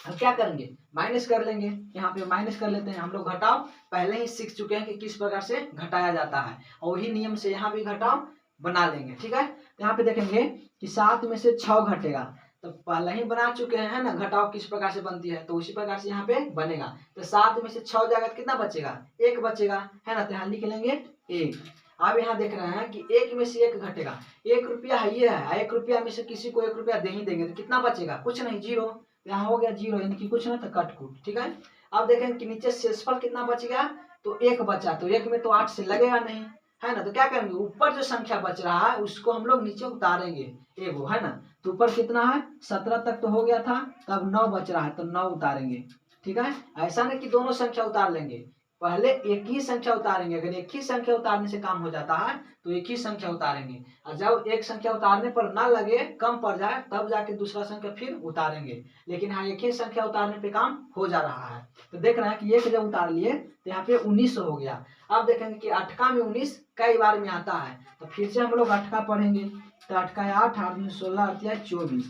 अब क्या करेंगे, माइनस कर लेंगे, यहाँ पे माइनस कर लेते हैं। हम लोग घटाओ पहले ही सीख चुके हैं कि किस प्रकार से घटाया जाता है, और वही नियम से यहाँ भी घटाओ बना लेंगे, ठीक है। तो यहाँ पे देखेंगे कि 7 में से 6 घटेगा, तो पहले ही बना चुके हैं, है ना, घटाओ किस प्रकार से बनती है, तो उसी प्रकार से यहाँ पे बनेगा। तो 7 में से 6 जाएगा तो कितना बचेगा, 1 बचेगा, है ना। तो यहाँ लिख लेंगे 1। अब यहाँ देख रहे हैं कि 1 में से 1 घटेगा, 1 रुपया है, ये है, 1 रुपया में से किसी को 1 रुपया दे ही देंगे, तो कितना बचेगा, कुछ नहीं, 0। यहाँ हो गया 0, यानी कि कुछ ना, तो कट कूट, ठीक है। अब देखें कि नीचे शेषफल कितना बच गया, तो 1 बचा, तो 1 में तो 8 से लगेगा नहीं, है ना। तो क्या करेंगे, ऊपर जो संख्या बच रहा है उसको हम लोग नीचे उतारेंगे, एगो, है ना। तो ऊपर कितना है, 17 तक तो हो गया था, तब 9 बच रहा है, तो 9 उतारेंगे, ठीक है। ऐसा नहीं कि दोनों संख्या उतार लेंगे, पहले एक ही संख्या उतारेंगे। अगर एक ही संख्या उतारने से काम हो जाता है तो एक ही संख्या उतारेंगे, और जब एक संख्या उतारने पर ना लगे, कम पड़ जाए, तब जाके दूसरा संख्या फिर उतारेंगे। लेकिन हाँ, एक ही संख्या उतारने पे काम हो जा रहा है। तो देख रहे हैं कि एक जब उतार लिए तो यहाँ पे 19 हो गया। अब देखेंगे कि 8 में 19 कई बार में आता है, तो फिर से हम लोग 8 पढ़ेंगे। तो 8 है 8, 8 में 16 आती है 24।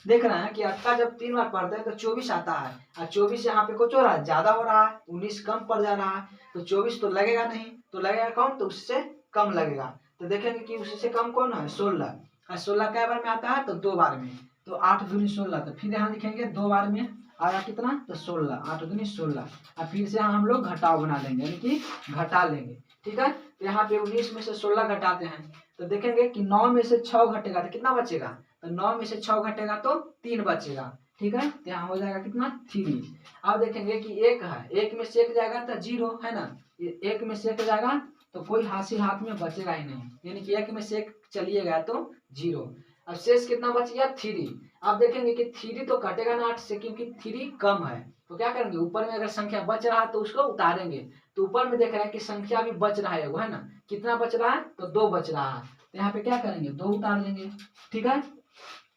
देख रहे हैं कि 8 जब 3 बार पढ़ते हैं तो 24 आता है, और 24 यहाँ पे कुछ हो रहा है, ज्यादा हो रहा है, 19 कम पड़ जा रहा है, तो 24 तो लगेगा नहीं, तो लगेगा कौन, तो उससे कम लगेगा। तो देखेंगे कि उससे कम कौन है, 16, और 16 कै बार में आता है, तो 2 बार में, तो 8 दूनी 16। तो फिर यहाँ लिखेंगे 2 बार में आया कितना, तो 16, 8 दूनी 16, और फिर से हम लोग घटाव बना लेंगे, यानी कि घटा लेंगे, ठीक है। तो यहाँ पे 19 में से 16 घटाते हैं, तो देखेंगे कि 9 में से 6 घटेगा तो कितना बचेगा, तो 9 में से 6 घटेगा तो 3 बचेगा, ठीक है। तो यहाँ हो जाएगा कितना, 3। अब देखेंगे कि 1 है, 1 में से 1 जाएगा तो 0, है ना। 1 में से 1 जाएगा तो कोई हासिल हाथ में बचेगा ही नहीं, यानी कि 1 में से 1 चलिए गया तो 0। अब शेष कितना बच गया, 3। अब देखेंगे कि 3 तो कटेगा ना 8 से, क्योंकि 3 कम है। तो क्या करेंगे, ऊपर में अगर संख्या बच रहा है तो उसको उतारेंगे। तो ऊपर में देख रहे हैं कि संख्या भी बच रहा है, वो है ना, कितना बच रहा है, तो 2 बच रहा है। तो यहाँ पे क्या करेंगे, 2 उतार लेंगे, ठीक है।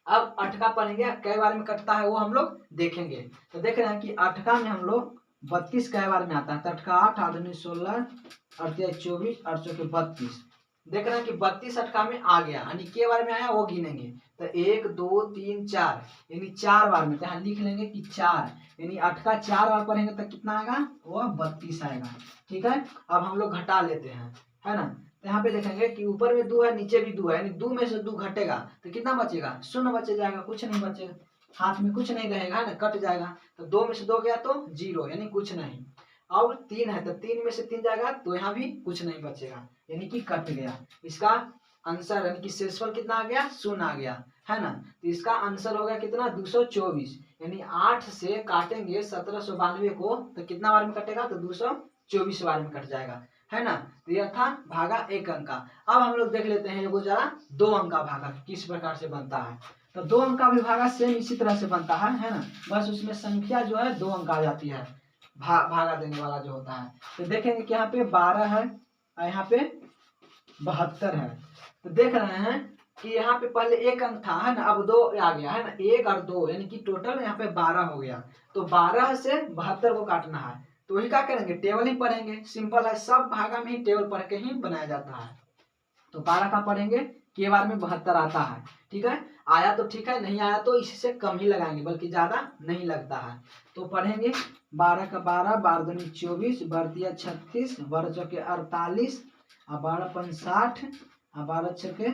अब 8 पढ़ेंगे, कई बार में कटता है वो हम लोग देखेंगे। तो देख रहे हैं कि 8 में हम लोग 32 कई बार में आता है, तो 8 8, 8 दूनी 16, 8 24, 8 चौके 32। देख रहे हैं कि 32 8 में आ गया, यानी के बार में आया वो गिनेंगे, तो 1 2 3 4, यानी 4 बार में। तो यहाँ लिख लेंगे कि 4, यानी 8 4 बार पढ़ेंगे तो कितना आएगा, वो 32 आएगा, ठीक है। अब हम लोग घटा लेते हैं, है ना। तो यहाँ पे देखेंगे कि ऊपर में 2 है, नीचे भी 2 है, यानी 2 में से 2 घटेगा तो कितना बचेगा, 0 बचे जाएगा, कुछ नहीं बचेगा, हाथ में कुछ नहीं रहेगा, ना, कट जाएगा। तो 2 में से 2 गया तो 0, यानी कुछ नहीं। और 3 है, तो 3 में से 3 जाएगा तो यहाँ भी कुछ नहीं बचेगा, यानी कि कट गया। इसका आंसर यानी कि शेषफल कितना आ गया, 0 आ गया, है ना। तो इसका आंसर हो गया कितना, 224, यानी 8 से काटेंगे 1792 को, तो कितना बार में कटेगा, तो 224 बार में कट जाएगा, है ना। तो यह था भागा 1 अंक का। अब हम लोग देख लेते हैं एगो जरा 2 अंक का भागा किस प्रकार से बनता है। तो 2 अंक का भी भागा सेम इसी तरह से बनता है ना, बस उसमें संख्या जो है 2 अंक आ जाती है, भागा देने वाला जो होता है। तो देखेंगे कि यहाँ पे 12 है और यहाँ पे 72 है। तो देख रहे हैं कि यहाँ पे पहले 1 अंक था, है ना, अब 2 आ गया, है ना, 1 और 2, यानी कि टोटल यहाँ पे 12 हो गया। तो 12 से 72 को काटना है, तो वही क्या करेंगे, टेबल ही पढ़ेंगे, सिंपल है, सब भागा में ही टेबल पढ़ के ही बनाया जाता है। तो 12 का पढ़ेंगे, के बार में 72 आता है, ठीक है। आया तो ठीक है, नहीं आया तो इससे कम ही लगाएंगे, बल्कि ज्यादा नहीं लगता है। तो पढ़ेंगे 12 का 12, 12 दूनी 24, 12 दिया 36, 12 चौके 48, और 12 पंच 60, और 12 छके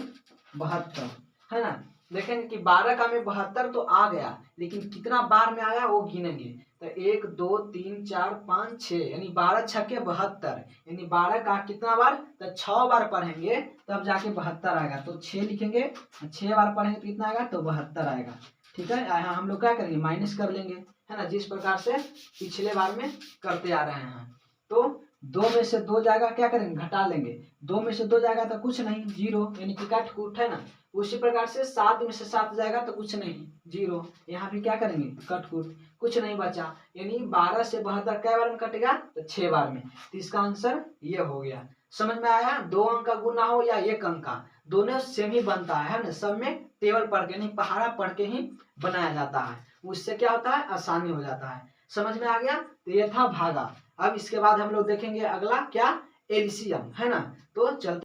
72, है ना। देखेंगे कि 12 का में 72 तो आ गया, लेकिन कितना बार में आया वो गिनेंगे। तो 1 2 3 4 5 6, यानी 12 छके 72, यानी 12 का कितना बार, तो 6 बार पढ़ेंगे तब जाके 72 आएगा। तो 6 लिखेंगे, 6 बार पढ़ेंगे तो कितना आएगा, तो 72 आएगा, ठीक है। यहाँ हम लोग क्या करेंगे, माइनस कर लेंगे, है ना, जिस प्रकार से पिछले बार में करते आ रहे हैं। तो 2 में से 2 जाएगा, क्या करेंगे, घटा लेंगे, 2 में से 2 जाएगा तो कुछ नहीं, 0, यानी कि काट कूट, है ना। उसी प्रकार से 7 में से 7 जाएगा तो कुछ नहीं, 0, यहाँ भी क्या करेंगे, कट कूट, कुछ नहीं बचा, यानी 12 से 72 कै बार में कटेगा, तो 6 बार में। तो इसका आंसर ये हो गया। समझ में आया, 2 अंक का गुना हो या 1 अंक का, दोनों सेम ही बनता है ना, सब में टेबल पढ़ के नहीं, पहाड़ा पढ़ के ही बनाया जाता है, उससे क्या होता है, आसानी हो जाता है। समझ में आ गया। तो ये था भागा। अब इसके बाद हम लोग देखेंगे अगला क्या, एलसीएम, है ना। तो चलते